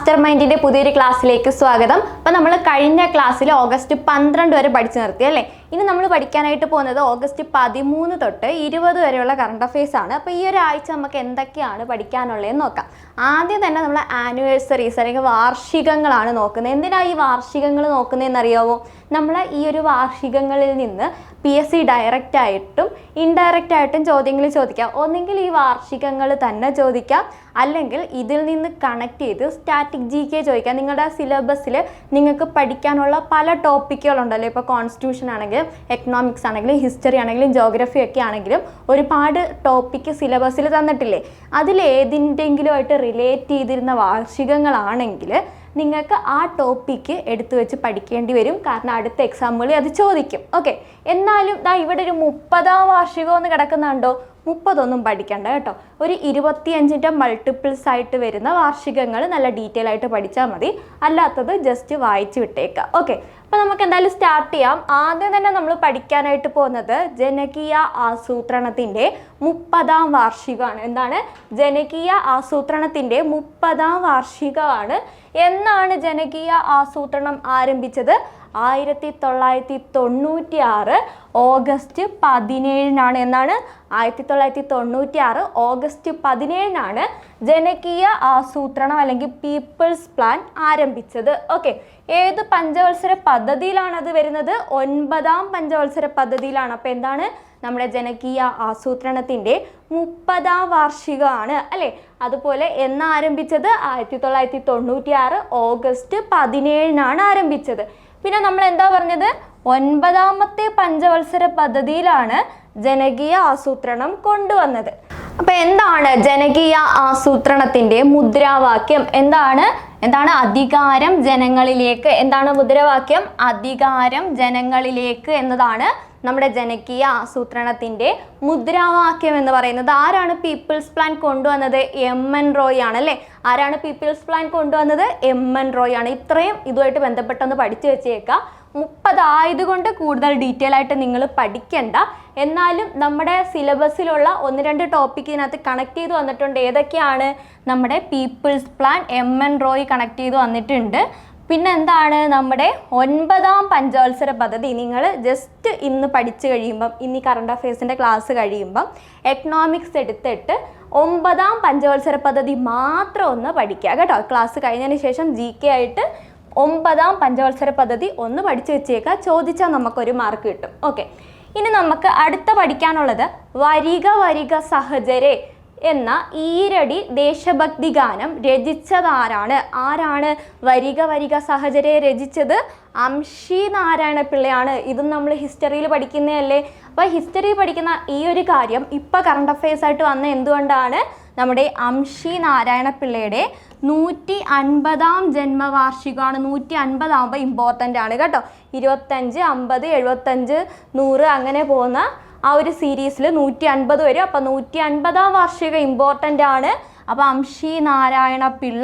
Master മൈൻഡിന്റെ പുതിയൊരു ക്ലാസ്സിലേക്ക് സ്വാഗതം. അപ്പോൾ നമ്മൾ കഴിഞ്ഞ ക്ലാസ്സിൽ ഓഗസ്റ്റ് 12 വരെ പഠിച്ചു നിർത്തി അല്ലേ. ഇനി നമ്മൾ പഠിക്കാനായിട്ട് പോകുന്നത് ഓഗസ്റ്റ് 13 തൊട്ട് 20 വരെയുള്ള കറണ്ട് അഫയേഴ്സ് ആണ്. അപ്പോൾ ഈ ഒരാഴ്ച നമുക്ക് എന്തൊക്കെയാണ് പഠിക്കാനുള്ളതെന്ന് നോക്കാം. ആദ്യം തന്നെ നമ്മൾ ആനിവേഴ്സറീസ് അല്ലെങ്കിൽ വാർഷികങ്ങളാണ് നോക്കുന്നത്. എന്തിനാണ് ഈ വാർഷികങ്ങൾ നോക്കുന്നതെന്ന് അറിയാമോ? നമ്മൾ ഈ ഒരു വാർഷികങ്ങളിൽ നിന്ന് PSC ഡയറക്റ്റ് ആയിട്ടും ഇൻഡയറക്റ്റ് ആയിട്ടും ചോദ്യങ്ങൾ ചോദിക്കാം. ഒന്നെങ്കിൽ ഈ വാർഷികങ്ങൾ തന്നെ ചോദിക്കാം, അല്ലെങ്കിൽ ഇതിൽ നിന്ന് കണക്ട് ചെയ്ത് സ്റ്റാറ്റിക് GK ചോദിക്കാം. നിങ്ങളുടെ സിലബസിൽ നിങ്ങൾക്ക് പഠിക്കാനുള്ള പല ടോപ്പിക്കുകളുണ്ടല്ലോ. ഇപ്പോൾ കോൺസ്റ്റിറ്റ്യൂഷൻ ആണെങ്കിലും എക്കണോമിക്സ് ആണെങ്കിലും ഹിസ്റ്ററി ആണെങ്കിലും ജോഗ്രഫി ഒക്കെ ആണെങ്കിലും ഒരുപാട് ടോപ്പിക്ക് സിലബസിൽ തന്നിട്ടില്ലേ. അതിലേതിൻ്റെങ്കിലുമായിട്ട് റിലേറ്റ് ചെയ്തിരുന്ന വാർഷികങ്ങളാണെങ്കിൽ നിങ്ങൾക്ക് ആ ടോപ്പിക്ക് എടുത്തു വെച്ച് പഠിക്കേണ്ടി വരും. കാരണം അടുത്ത എക്സാമുകളിൽ അത് ചോദിക്കും. ഓക്കെ, എന്നാലും ഇവിടെ ഒരു 30ാം വാർഷികമെന്ന് കിടക്കുന്നുണ്ടോ? 30 ഒന്നും പഠിക്കണ്ട കേട്ടോ. ഒരു 25ൻ്റെ മൾട്ടിപ്പിൾസ് ആയിട്ട് വരുന്ന വാർഷികങ്ങൾ നല്ല ഡീറ്റെയിൽ ആയിട്ട് പഠിച്ചാൽ മതി. അല്ലാത്തത് ജസ്റ്റ് വായിച്ച് വിട്ടേക്കാം. ഓക്കെ, അപ്പോൾ നമുക്ക് എന്തായാലും സ്റ്റാർട്ട് ചെയ്യാം. ആദ്യം തന്നെ നമ്മൾ പഠിക്കാനായിട്ട് പോകുന്നത് ജനകീയ ആസൂത്രണത്തിൻ്റെ 30ാം വാർഷികമാണ്. എന്താണ്? ജനകീയ ആസൂത്രണത്തിൻ്റെ 30ാം വാർഷികമാണ്. എന്നാണ് ജനകീയ ആസൂത്രണം ആരംഭിച്ചത്? 1996 ഓഗസ്റ്റ് 17 എന്നാണ്. 1996 ഓഗസ്റ്റ് 17 ജനകീയ ആസൂത്രണം അല്ലെങ്കിൽ പീപ്പിൾസ് പ്ലാൻ ആരംഭിച്ചത്. ഓക്കെ, ഏത് പഞ്ചവത്സര പദ്ധതിയിലാണ് അത് വരുന്നത്? 9ാം പഞ്ചവത്സര പദ്ധതിയിലാണ്. അപ്പോൾ എന്താണ്? നമ്മുടെ ജനകീയ ആസൂത്രണത്തിൻ്റെ 30ാം വാർഷികമാണ് അല്ലേ. അതുപോലെ എന്നാരംഭിച്ചത്? 1996 ഓഗസ്റ്റ് 17 ആരംഭിച്ചത്. പിന്നെ നമ്മൾ എന്താ പറഞ്ഞത്? 9ാമത്തെ പഞ്ചവത്സര പദ്ധതിയിലാണ് ജനകീയ ആസൂത്രണം കൊണ്ടുവന്നത്. അപ്പോൾ എന്താണ് ജനകീയ ആസൂത്രണത്തിൻ്റെ മുദ്രാവാക്യം? എന്താണ്? അധികാരം ജനങ്ങളിലേക്ക്. എന്താണ് മുദ്രാവാക്യം? അധികാരം ജനങ്ങളിലേക്ക് എന്നതാണ് നമ്മുടെ ജനകീയ ആസൂത്രണത്തിൻ്റെ മുദ്രാവാക്യം എന്ന് പറയുന്നത്. ആരാണ് പീപ്പിൾസ് പ്ലാൻ കൊണ്ടുവന്നത്? MN റോയ് ആണല്ലേ. ആരാണ് പീപ്പിൾസ് പ്ലാൻ കൊണ്ടുവന്നത്? MN റോയ് ആണ്. ഇത്രയും ഇതുമായിട്ട് ബന്ധപ്പെട്ടൊന്ന് പഠിച്ചു വെച്ചേക്കാം. 30 ആയതുകൊണ്ട് കൂടുതൽ ഡീറ്റെയിൽ ആയിട്ട് നിങ്ങൾ പഠിക്കണ്ട. എന്നാലും നമ്മുടെ സിലബസിലുള്ള 1-2 ടോപ്പിക്ക് ഇതിനകത്ത് കണക്ട് ചെയ്ത് വന്നിട്ടുണ്ട്. ഏതൊക്കെയാണ്? നമ്മുടെ people's plan MN Roy connect ചെയ്ത് വന്നിട്ടുണ്ട്. പിന്നെ എന്താണ്? നമ്മുടെ 9ാം പഞ്ചവത്സര പദ്ധതി. നിങ്ങൾ ജസ്റ്റ് ഇന്ന് പഠിച്ചു കഴിയുമ്പം, ഇന്ന് കറണ്ട് അഫയേഴ്സിൻ്റെ ക്ലാസ് കഴിയുമ്പം എക്കണോമിക്സ് എടുത്തിട്ട് 9ാം പഞ്ചവത്സര പദ്ധതി മാത്രം ഒന്ന് പഠിക്കുക കേട്ടോ. ക്ലാസ് കഴിഞ്ഞതിന് ശേഷം GK ആയിട്ട് 9ാം പഞ്ചവത്സര പദ്ധതി ഒന്ന് പഠിച്ചു വെച്ചേക്കുക. ചോദിച്ചാൽ നമുക്കൊരു മാർക്ക് കിട്ടും. ഓക്കെ, ഇനി നമുക്ക് അടുത്ത പഠിക്കാനുള്ളത് വരിക വരിക സഹചരേ എന്ന ഈരടി ദേശഭക്തി ഗാനം രചിച്ചതാരാണ്? ആരാണ് വരിക വരിക സഹചരെ രചിച്ചത്? അംഷി നാരായണ പിള്ളയാണ്. ഇതും നമ്മൾ ഹിസ്റ്ററിയിൽ പഠിക്കുന്നതല്ലേ. അപ്പോൾ ഹിസ്റ്ററി പഠിക്കുന്ന ഈ ഒരു കാര്യം ഇപ്പോൾ കറണ്ട് അഫയേഴ്സ് ആയിട്ട് വന്ന എന്തുകൊണ്ടാണ്? നമ്മുടെ അംഷി നാരായണ പിള്ളയുടെ 150ാം ജന്മവാർഷികമാണ്. 150 ആകുമ്പോൾ ഇമ്പോർട്ടൻ്റ് ആണ് കേട്ടോ. 25, 50, 75, 100 അങ്ങനെ പോകുന്ന ആ ഒരു സീരീസിൽ 150 വരും. അപ്പോൾ 150ാം വാർഷിക ഇമ്പോർട്ടൻ്റ് ആണ്. അപ്പോൾ അംഷി നാരായണ പിള്ള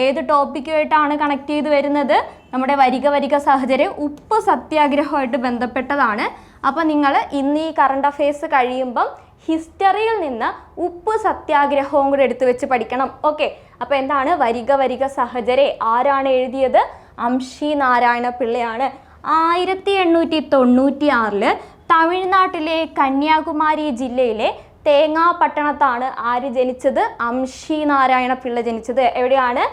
ഏത് ടോപ്പിക്കുമായിട്ടാണ് കണക്ട് ചെയ്ത് വരുന്നത്? നമ്മുടെ വരിക വരിക സാഹചര്യം ഉപ്പ് സത്യാഗ്രഹമായിട്ട് ബന്ധപ്പെട്ടതാണ്. അപ്പോൾ നിങ്ങൾ ഇന്ന് ഈ കറണ്ട് അഫയേഴ്സ് കഴിയുമ്പം ഹിസ്റ്ററിയിൽ നിന്ന് ഉപ്പ് സത്യാഗ്രഹവും കൂടെ എടുത്തു വെച്ച് പഠിക്കണം. ഓക്കെ, അപ്പോൾ എന്താണ് വരിക വരിക സഹചരെ? ആരാണ് എഴുതിയത്? അംഷി നാരായണ പിള്ളയാണ്. 1896 തമിഴ്നാട്ടിലെ കന്യാകുമാരി ജില്ലയിലെ തേങ്ങാപട്ടണത്താണ് ആര് ജനിച്ചത്? അംഷി നാരായണ പിള്ള ജനിച്ചത്. എവിടെയാണ്?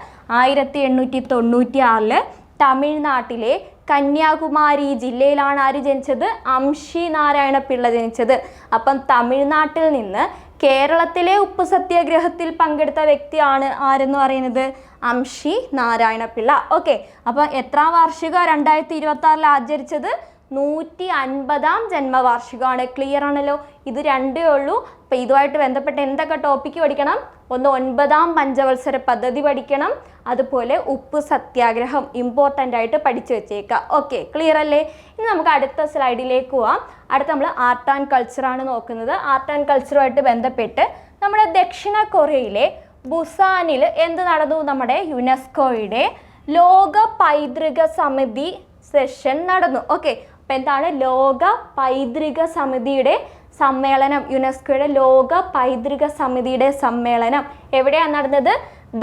1896 തമിഴ്നാട്ടിലെ കന്യാകുമാരി ജില്ലയിലാണ് ആര് ജനിച്ചത്? അംഷി നാരായണ പിള്ള ജനിച്ചത്. അപ്പം തമിഴ്നാട്ടിൽ നിന്ന് കേരളത്തിലെ ഉപ്പ് സത്യാഗ്രഹത്തിൽ പങ്കെടുത്ത വ്യക്തിയാണ് ആരെന്ന് പറയുന്നത്? അംഷി നാരായണ പിള്ള. ഓക്കെ, അപ്പം എത്രാം വാർഷിക 2026 ആചരിച്ചത്? 150ാം ജന്മവാർഷികമാണ്. ക്ലിയർ ആണല്ലോ. ഇത് രണ്ടേ ഉള്ളൂ. അപ്പോൾ ഇതുമായിട്ട് ബന്ധപ്പെട്ട് എന്തൊക്കെ ടോപ്പിക്ക് പഠിക്കണം? ഒന്ന് 9ാം പഞ്ചവത്സര പദ്ധതി പഠിക്കണം. അതുപോലെ ഉപ്പ് സത്യാഗ്രഹം ഇമ്പോർട്ടൻ്റ് ആയിട്ട് പഠിച്ചു വെച്ചേക്കുക. ഓക്കെ, ക്ലിയർ അല്ലേ? ഇനി നമുക്ക് അടുത്ത സ്ലൈഡിലേക്ക് പോവാം. അടുത്ത നമ്മൾ ആർട്ട് ആൻഡ് കൾച്ചറാണ് നോക്കുന്നത്. ആർട്ട് ആൻഡ് കൾച്ചറുമായിട്ട് ബന്ധപ്പെട്ട് നമ്മുടെ ദക്ഷിണ കൊറിയയിലെ ബുസാനിൽ എന്ത് നടന്നു? നമ്മുടെ യുനെസ്കോയുടെ ലോക പൈതൃക സമിതി സെഷൻ നടന്നു. ഓക്കെ, അപ്പോൾ എന്താണ് ലോക പൈതൃക സമിതിയുടെ സമ്മേളനം? യുനെസ്കോയുടെ ലോക പൈതൃക സമിതിയുടെ സമ്മേളനം എവിടെയാണ് നടന്നത്?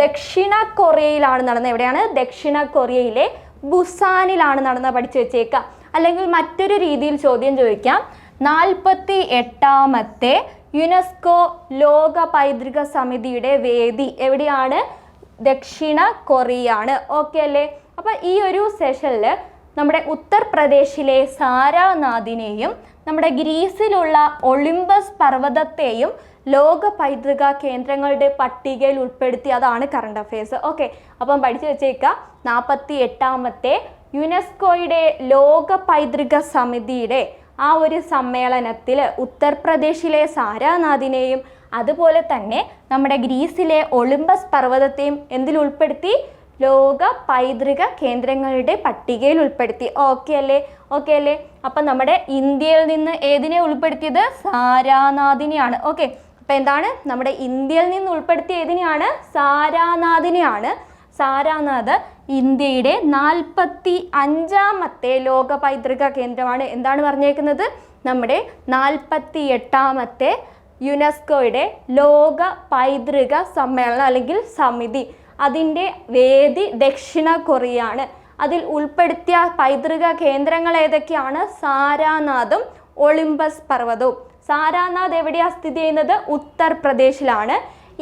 ദക്ഷിണ കൊറിയയിലാണ് നടന്നത്. എവിടെയാണ്? ദക്ഷിണ കൊറിയയിലെ ബുസാനിലാണ് നടന്നത്. പഠിച്ചു വെച്ചേക്കാം. അല്ലെങ്കിൽ മറ്റൊരു രീതിയിൽ ചോദ്യം ചോദിക്കാം. 48ാമത്തെ യുനെസ്കോ ലോക പൈതൃക സമിതിയുടെ വേദി എവിടെയാണ്? ദക്ഷിണ കൊറിയയാണ്. ഓക്കെ അല്ലേ? അപ്പം ഈ ഒരു സെഷനിൽ നമ്മുടെ ഉത്തർപ്രദേശിലെ സാരാനാഥിനെയും നമ്മുടെ ഗ്രീസിലുള്ള ഒളിമ്പസ് പർവ്വതത്തെയും ലോക പൈതൃക കേന്ദ്രങ്ങളുടെ പട്ടികയിൽ ഉൾപ്പെടുത്തി. അതാണ് കറണ്ട് അഫയേഴ്സ്. ഓക്കെ, അപ്പം പഠിച്ചു വെച്ചേക്കുക. 48ാമത്തെ യുനെസ്കോയുടെ ലോക പൈതൃക സമിതിയുടെ ആ ഒരു സമ്മേളനത്തിൽ ഉത്തർപ്രദേശിലെ സാരാനാഥിനെയും അതുപോലെ തന്നെ നമ്മുടെ ഗ്രീസിലെ ഒളിമ്പസ് പർവ്വതത്തെയും എന്തിൽ ഉൾപ്പെടുത്തി? ലോക പൈതൃക കേന്ദ്രങ്ങളുടെ പട്ടികയിൽ ഉൾപ്പെടുത്തി. ഓക്കെ അല്ലേ? ഓക്കെ അല്ലേ? അപ്പം നമ്മുടെ ഇന്ത്യയിൽ നിന്ന് ഏതിനെ ഉൾപ്പെടുത്തിയത്? സാരാനാഥിനെയാണ്. ഓക്കെ, അപ്പം എന്താണ്? നമ്മുടെ ഇന്ത്യയിൽ നിന്ന് ഉൾപ്പെടുത്തിയ ഏതിനെയാണ്? സാരാനാഥിനെയാണ്. സാരാനാഥ് ഇന്ത്യയുടെ 45ാമത്തെ ലോക പൈതൃക കേന്ദ്രമാണ്. എന്താണ് പറഞ്ഞേക്കുന്നത്? നമ്മുടെ 48ാമത്തെ യുനെസ്കോയുടെ ലോക പൈതൃക സമ്മേളനം അല്ലെങ്കിൽ സമിതി, അതിൻ്റെ വേദി ദക്ഷിണ കൊറിയയാണ്. അതിൽ ഉൾപ്പെടുത്തിയ പൈതൃക കേന്ദ്രങ്ങൾ ഏതൊക്കെയാണ്? സാരാനാഥും ഒളിമ്പസ് പർവ്വതവും. സാരാനാഥ് എവിടെയാണ് സ്ഥിതി ചെയ്യുന്നത്? ഉത്തർപ്രദേശിലാണ്.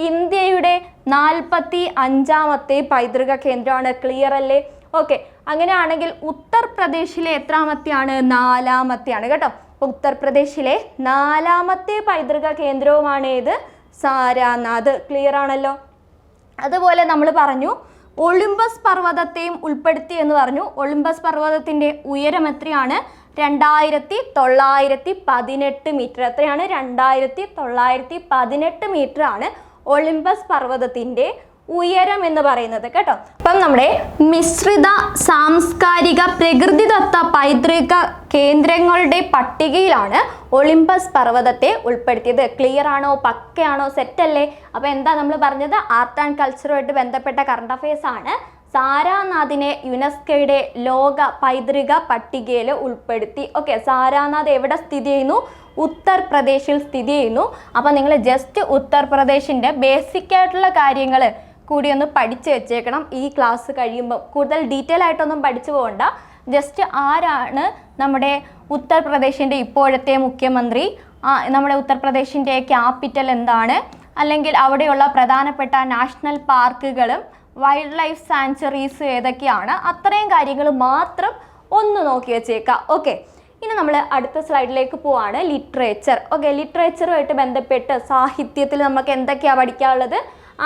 ഇന്ത്യയുടെ 45ാമത്തെ പൈതൃക കേന്ദ്രമാണ്. ക്ലിയർ അല്ലേ? ഓക്കെ, അങ്ങനെയാണെങ്കിൽ ഉത്തർപ്രദേശിലെ എത്രാമത്തെയാണ്? 4ാമത്തെയാണ് കേട്ടോ. ഉത്തർപ്രദേശിലെ 4ാമത്തെ പൈതൃക കേന്ദ്രവുമാണ് ഏത്? സാരാനാഥ്. ക്ലിയർ ആണല്ലോ? അതുപോലെ നമ്മൾ പറഞ്ഞു ഒളിമ്പസ് പർവ്വതത്തെയും ഉൾപ്പെടുത്തി എന്ന് പറഞ്ഞു. ഒളിമ്പസ് പർവ്വതത്തിൻ്റെ ഉയരം എത്രയാണ്? 2918 മീറ്റർ. എത്രയാണ്? 2918 മീറ്റർ ആണ് ഒളിമ്പസ് പർവ്വതത്തിൻ്റെ ഉയരം എന്ന് പറയുന്നത് കേട്ടോ. അപ്പം നമ്മുടെ മിശ്രിത സാംസ്കാരിക പ്രകൃതിദത്ത പൈതൃക കേന്ദ്രങ്ങളുടെ പട്ടികയിലാണ് ഒളിമ്പസ് പർവ്വതത്തെ ഉൾപ്പെടുത്തിയത്. ക്ലിയർ ആണോ? പക്കയാണോ? സെറ്റല്ലേ? അപ്പോൾ എന്താ നമ്മൾ പറഞ്ഞത്? ആർട്ട് ആൻഡ് കൾച്ചറുമായിട്ട് ബന്ധപ്പെട്ട കറണ്ട് അഫയേഴ്സ് ആണ്. സാരാനാഥിനെ യുനെസ്കോയുടെ ലോക പൈതൃക പട്ടികയിൽ ഉൾപ്പെടുത്തി. ഓക്കെ, സാരാനാഥ് എവിടെ സ്ഥിതി ചെയ്യുന്നു? ഉത്തർപ്രദേശിൽ സ്ഥിതി ചെയ്യുന്നു. അപ്പോൾ നിങ്ങൾ ജസ്റ്റ് ഉത്തർപ്രദേശിൻ്റെ ബേസിക് ആയിട്ടുള്ള കാര്യങ്ങൾ കൂടി ഒന്ന് പഠിച്ചു വെച്ചേക്കണം. ഈ ക്ലാസ് കഴിയുമ്പോൾ കൂടുതൽ ഡീറ്റെയിൽ ആയിട്ടൊന്നും പഠിച്ചു പോകണ്ട. ജസ്റ്റ് ആരാണ് നമ്മുടെ ഉത്തർപ്രദേശിൻ്റെ ഇപ്പോഴത്തെ മുഖ്യമന്ത്രി, നമ്മുടെ ഉത്തർപ്രദേശിൻ്റെ ക്യാപിറ്റൽ എന്താണ്, അല്ലെങ്കിൽ അവിടെയുള്ള പ്രധാനപ്പെട്ട നാഷണൽ പാർക്കുകളും വൈൽഡ് ലൈഫ് സാങ്ച്വറീസ് ഏതൊക്കെയാണ്, അത്രയും കാര്യങ്ങൾ മാത്രം ഒന്ന് നോക്കി വെച്ചേക്കാം. ഓക്കെ, ഇനി നമ്മൾ അടുത്ത സ്ലൈഡിലേക്ക് പോവാണ്. ലിറ്ററേച്ചർ. ഓക്കെ, ലിറ്ററേച്ചറുമായിട്ട് ബന്ധപ്പെട്ട് സാഹിത്യത്തിൽ നമുക്ക് എന്തൊക്കെയാണ് പഠിക്കാനുള്ളത്?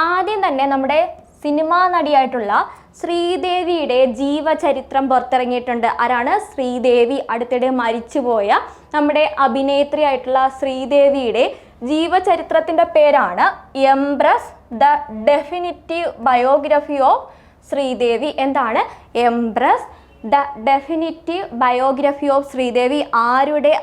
ആദ്യം തന്നെ നമ്മുടെ സിനിമാ നടിയായിട്ടുള്ള ശ്രീദേവിയുടെ ജീവചരിത്രം പുറത്തിറങ്ങിയിട്ടുണ്ട്. ആരാണ്? ശ്രീദേവി. അടുത്തിടെ മരിച്ചുപോയ നമ്മുടെ അഭിനേത്രി ആയിട്ടുള്ള ശ്രീദേവിയുടെ ജീവചരിത്രത്തിൻ്റെ പേരാണ് Empress the definitive biography of Sridevi. എന്താണ്? Empress the definitive biography of Sridevi. ആരുടെ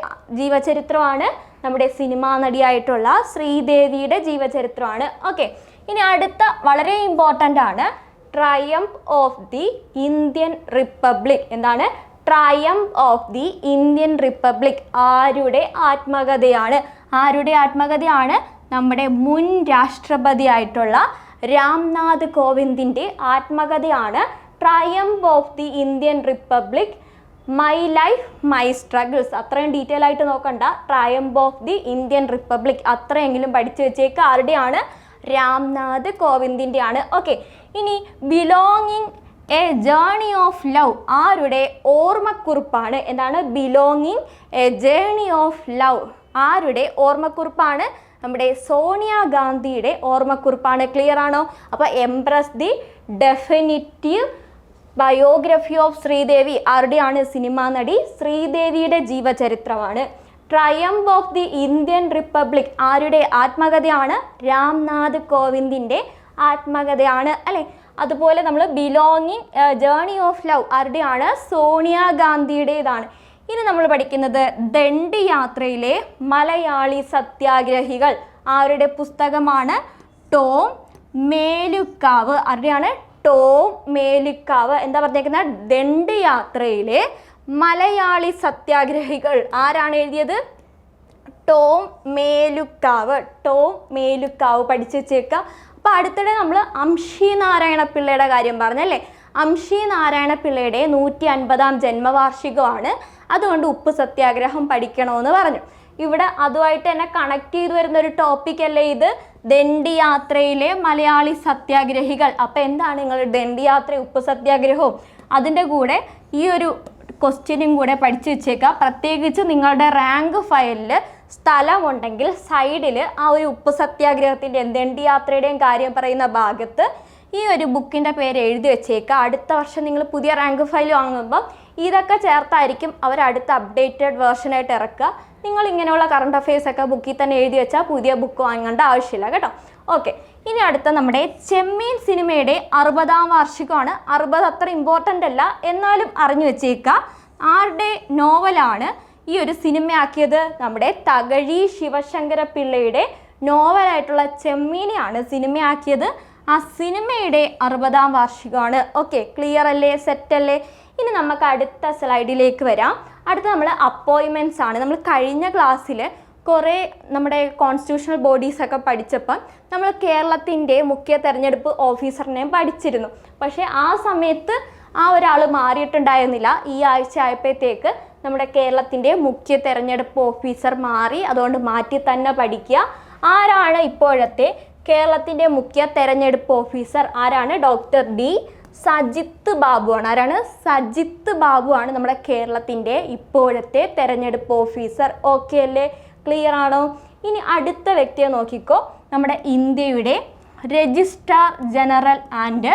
ജീവചരിത്രമാണ്? നമ്മുടെ സിനിമാ നടിയായിട്ടുള്ള ശ്രീദേവിയുടെ ജീവചരിത്രമാണ്. ഓക്കെ, ഇനി അടുത്ത വളരെ ഇമ്പോർട്ടൻ്റ് ആണ് triumph of the Indian republic. എന്താണ്? Triumph of the Indian republic. ആരുടെ ആത്മകഥയാണ്? ആരുടെ ആത്മകഥയാണ്? നമ്മുടെ മുൻ രാഷ്ട്രപതിയായിട്ടുള്ള രാംനാഥ് കോവിന്ദിൻ്റെ ആത്മകഥയാണ് triumph of the Indian republic, my life my struggles. അത്രയും ഡീറ്റെയിൽ ആയിട്ട് നോക്കണ്ട. Triumph of the Indian republic അത്രയെങ്കിലും പഠിച്ചു വെച്ചേക്ക്. ആരുടെയാണ്? രാംനാഥ് കോവിന്ദിൻ്റെ ആണ്. ഓക്കെ, ഇനി belonging a journey of love. ആരുടെ ഓർമ്മക്കുറിപ്പാണ്? എന്താണ്? Belonging a journey of love. ആരുടെ ഓർമ്മക്കുറിപ്പാണ്? നമ്മുടെ സോണിയാഗാന്ധിയുടെ ഓർമ്മക്കുറിപ്പാണ്. ക്ലിയർ ആണോ? അപ്പോൾ Empress the definitive biography of Sridevi ആരുടെയാണ്? സിനിമാ നടി ശ്രീദേവിയുടെ ജീവചരിത്രമാണ്. Triumph of the Indian republic ആരുടെ ആത്മകഥയാണ്? രാംനാഥ് കോവിന്ദിൻ്റെ ആത്മകഥയാണ് അല്ലേ? അതുപോലെ നമ്മൾ ബിലോങ്ങിങ് ജേർണി ഓഫ് ലവ് ആരുടെയാണ്? സോണിയാഗാന്ധിയുടേതാണ്. ഇനി നമ്മൾ പഠിക്കുന്നത് ദണ്ഡി യാത്രയിലെ മലയാളി സത്യാഗ്രഹികൾ ആരുടെ പുസ്തകമാണ്? ടോം മേലുക്കാവ്. ആരുടെയാണ്? ടോം മേലുക്കാവ്. എന്താ പറഞ്ഞേക്കുന്നത്? ദണ്ഡി യാത്രയിലെ മലയാളി സത്യാഗ്രഹികൾ ആരാണ് എഴുതിയത്? ടോം മേലുക്കാവ്. ടോം മേലുക്കാവ് പഠിച്ചു വെച്ചേക്കുക. അപ്പോൾ അടുത്തിടെ നമ്മൾ അംഷി നാരായണ പിള്ളയുടെ കാര്യം പറഞ്ഞല്ലേ. അംഷി നാരായണ പിള്ളയുടെ 150-ാം ജന്മവാർഷികമാണ്. അതുകൊണ്ട് ഉപ്പ് സത്യാഗ്രഹം പഠിക്കണമെന്ന് പറഞ്ഞു. ഇവിടെ അതുമായിട്ട് തന്നെ കണക്ട് ചെയ്ത് വരുന്ന ഒരു ടോപ്പിക് അല്ലേ ഇത്, ദണ്ഡി യാത്രയിലെ മലയാളി സത്യാഗ്രഹികൾ. അപ്പം എന്താണ് നിങ്ങൾ ദണ്ഡി യാത്ര ഉപ്പ് സത്യാഗ്രഹവും അതിൻ്റെ കൂടെ ഈ ഒരു ക്വസ്റ്റ്യനും കൂടെ പഠിച്ചു വെച്ചേക്കുക. പ്രത്യേകിച്ച് നിങ്ങളുടെ റാങ്ക് ഫയലിൽ സ്ഥലമുണ്ടെങ്കിൽ സൈഡിൽ ആ ഒരു ഉപ്പ് സത്യാഗ്രഹത്തിൻ്റെയും ദണ്ഡി യാത്രയുടെയും കാര്യം പറയുന്ന ഭാഗത്ത് ഈ ഒരു ബുക്കിൻ്റെ പേര് എഴുതി വെച്ചേക്കുക. അടുത്ത വർഷം നിങ്ങൾ പുതിയ റാങ്ക് ഫയൽ വാങ്ങുമ്പം ഇതൊക്കെ ചേർത്തായിരിക്കും അവർ അടുത്ത അപ്ഡേറ്റഡ് വേർഷനായിട്ട് ഇറക്കുക. നിങ്ങൾ ഇങ്ങനെയുള്ള കറണ്ട് അഫയേഴ്സൊക്കെ ബുക്കിൽ തന്നെ എഴുതി വെച്ചാൽ പുതിയ ബുക്ക് വാങ്ങേണ്ട ആവശ്യമില്ല കേട്ടോ. ഓക്കെ, ഇനി അടുത്ത നമ്മുടെ ചെമ്മീൻ സിനിമയുടെ 60-ാം വാർഷികമാണ്. 60 അത്ര ഇമ്പോർട്ടൻ്റ് അല്ല, എന്നാലും അറിഞ്ഞു വെച്ചേക്കുക. ആരുടെ നോവലാണ് ഈ ഒരു സിനിമയാക്കിയത്? നമ്മുടെ തകഴി ശിവശങ്കര പിള്ളയുടെ നോവലായിട്ടുള്ള ചെമ്മീനെയാണ് സിനിമയാക്കിയത്. ആ സിനിമയുടെ 60-ാം വാർഷികമാണ്. ഓക്കെ, ക്ലിയർ അല്ലേ, സെറ്റ് അല്ലേ? ഇനി നമുക്ക് അടുത്ത സ്ലൈഡിലേക്ക് വരാം. അടുത്ത നമ്മൾ അപ്പോയിൻമെൻറ്റ്സ് ആണ്. നമ്മൾ കഴിഞ്ഞ ക്ലാസ്സിൽ കുറേ നമ്മുടെ കോൺസ്റ്റിറ്റ്യൂഷണൽ ബോഡീസൊക്കെ പഠിച്ചപ്പം നമ്മൾ കേരളത്തിൻ്റെ മുഖ്യ തെരഞ്ഞെടുപ്പ് ഓഫീസറിനെയും പഠിച്ചിരുന്നു. പക്ഷേ ആ സമയത്ത് ആ ഒരാൾ മാറിയിട്ടുണ്ടായിരുന്നില്ല. ഈ ആഴ്ച ആയപ്പോഴത്തേക്ക് നമ്മുടെ കേരളത്തിൻ്റെ മുഖ്യ തെരഞ്ഞെടുപ്പ് ഓഫീസർ മാറി. അതുകൊണ്ട് മാറ്റി തന്നെ പഠിക്കുക. ആരാണ് ഇപ്പോഴത്തെ കേരളത്തിൻ്റെ മുഖ്യ തെരഞ്ഞെടുപ്പ് ഓഫീസർ? ആരാണ്? ഡോക്ടർ ഡി സജിത്ത് ബാബു ആണ്. ആരാണ്? സജിത്ത് ബാബു ആണ് നമ്മുടെ കേരളത്തിൻ്റെ ഇപ്പോഴത്തെ തെരഞ്ഞെടുപ്പ് ഓഫീസർ. ഓക്കെ അല്ലേ, ക്ലിയർ ആണോ? ഇനി അടുത്ത വ്യക്തിയെ നോക്കിക്കോ. നമ്മുടെ ഇന്ത്യയുടെ registrar general and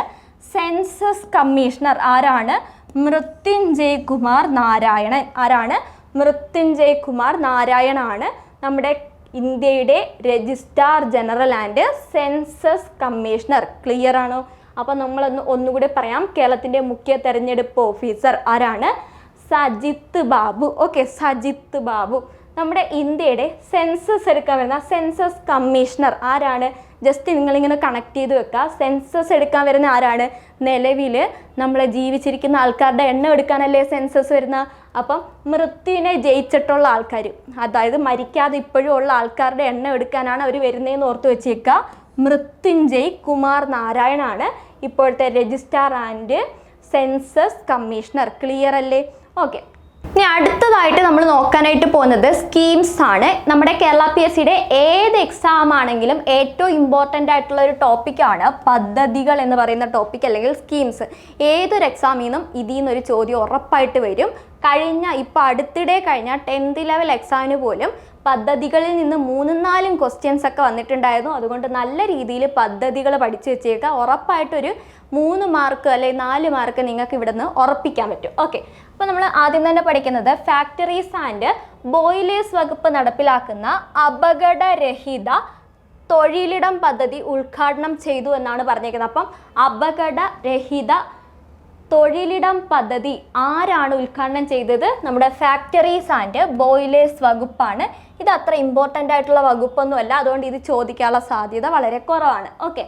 census commissioner ആരാണ്? മൃത്യുഞ്ജയ് കുമാർ നാരായണൻ. ആരാണ്? മൃത്യുഞ്ജയ് കുമാർ നാരായണാണ് നമ്മുടെ ഇന്ത്യയുടെ registrar general and census commissioner. Clear ആണോ? അപ്പം ഒന്നുകൂടി പറയാം. കേരളത്തിൻ്റെ മുഖ്യ തെരഞ്ഞെടുപ്പ് ഓഫീസർ ആരാണ്? സജിത്ത് ബാബു. ഓക്കെ, സജിത്ത് ബാബു. നമ്മുടെ ഇന്ത്യയുടെ സെൻസസ് എടുക്കാൻ വരുന്ന സെൻസസ് കമ്മീഷണർ ആരാണ്? ജസ്റ്റ് നിങ്ങളിങ്ങനെ കണക്ട് ചെയ്ത് വെക്കുക. സെൻസസ് എടുക്കാൻ വരുന്ന ആരാണ്? നിലവിൽ നമ്മൾ ജീവിച്ചിരിക്കുന്ന ആൾക്കാരുടെ എണ്ണം എടുക്കാനല്ലേ സെൻസസ് വരുന്ന. അപ്പം മൃത്യുവിനെ ജയിച്ചിട്ടുള്ള ആൾക്കാർ, അതായത് മരിക്കാതെ ഇപ്പോഴും ഉള്ള ആൾക്കാരുടെ എണ്ണം എടുക്കാനാണ് അവർ വരുന്നതെന്ന് ഓർത്ത് വെച്ചേക്കുക. മൃത്യുഞ്ജയ് കുമാർ നാരായണാണ് ഇപ്പോഴത്തെ registrar and census commissioner. Clear അല്ലേ? ഓക്കെ, ഇനി അടുത്തതായിട്ട് നമ്മൾ നോക്കാനായിട്ട് പോകുന്നത് സ്കീംസ് ആണ്. നമ്മുടെ കേരള PSCയുടെ ഏത് എക്സാം ആണെങ്കിലും ഏറ്റവും ഇമ്പോർട്ടൻ്റ് ആയിട്ടുള്ള ഒരു ടോപ്പിക്കാണ് പദ്ധതികൾ എന്ന് പറയുന്ന ടോപ്പിക് അല്ലെങ്കിൽ സ്കീംസ്. ഏതൊരു എക്സാമിൽ നിന്നും ഇതിൽ നിന്നൊരു ചോദ്യം ഉറപ്പായിട്ട് വരും. ഇപ്പോൾ അടുത്തിടെ കഴിഞ്ഞ 10th ലെവൽ എക്സാമിന് പോലും പദ്ധതികളിൽ നിന്ന് 3-4 ക്വസ്റ്റ്യൻസ് ഒക്കെ വന്നിട്ടുണ്ടായിരുന്നു. അതുകൊണ്ട് നല്ല രീതിയിൽ പദ്ധതികൾ പഠിച്ചു വെച്ചേക്കുക. ഉറപ്പായിട്ടൊരു 3 മാർക്ക് അല്ലെങ്കിൽ 4 മാർക്ക് നിങ്ങൾക്ക് ഇവിടെ നിന്ന് ഉറപ്പിക്കാൻ പറ്റും. ഓക്കെ, അപ്പോൾ നമ്മൾ ആദ്യം തന്നെ പഠിക്കുന്നത് ഫാക്ടറീസ് ആൻഡ് ബോയിലേഴ്സ് വകുപ്പ് നടപ്പിലാക്കുന്ന അപകടരഹിത തൊഴിലിടം പദ്ധതി ഉദ്ഘാടനം ചെയ്തു എന്നാണ് പറഞ്ഞേക്കുന്നത്. അപ്പം അപകടരഹിത തൊഴിലിടം പദ്ധതി ആരാണ് ഉദ്ഘാടനം ചെയ്തത്? നമ്മുടെ ഫാക്ടറീസ് ആൻഡ് ബോയിലേഴ്സ് വകുപ്പാണ്. ഇത് അത്ര ഇമ്പോർട്ടൻ്റ് ആയിട്ടുള്ള വകുപ്പൊന്നുമല്ല, അതുകൊണ്ട് ഇത് ചോദിക്കാനുള്ള സാധ്യത വളരെ കുറവാണ്. ഓക്കെ,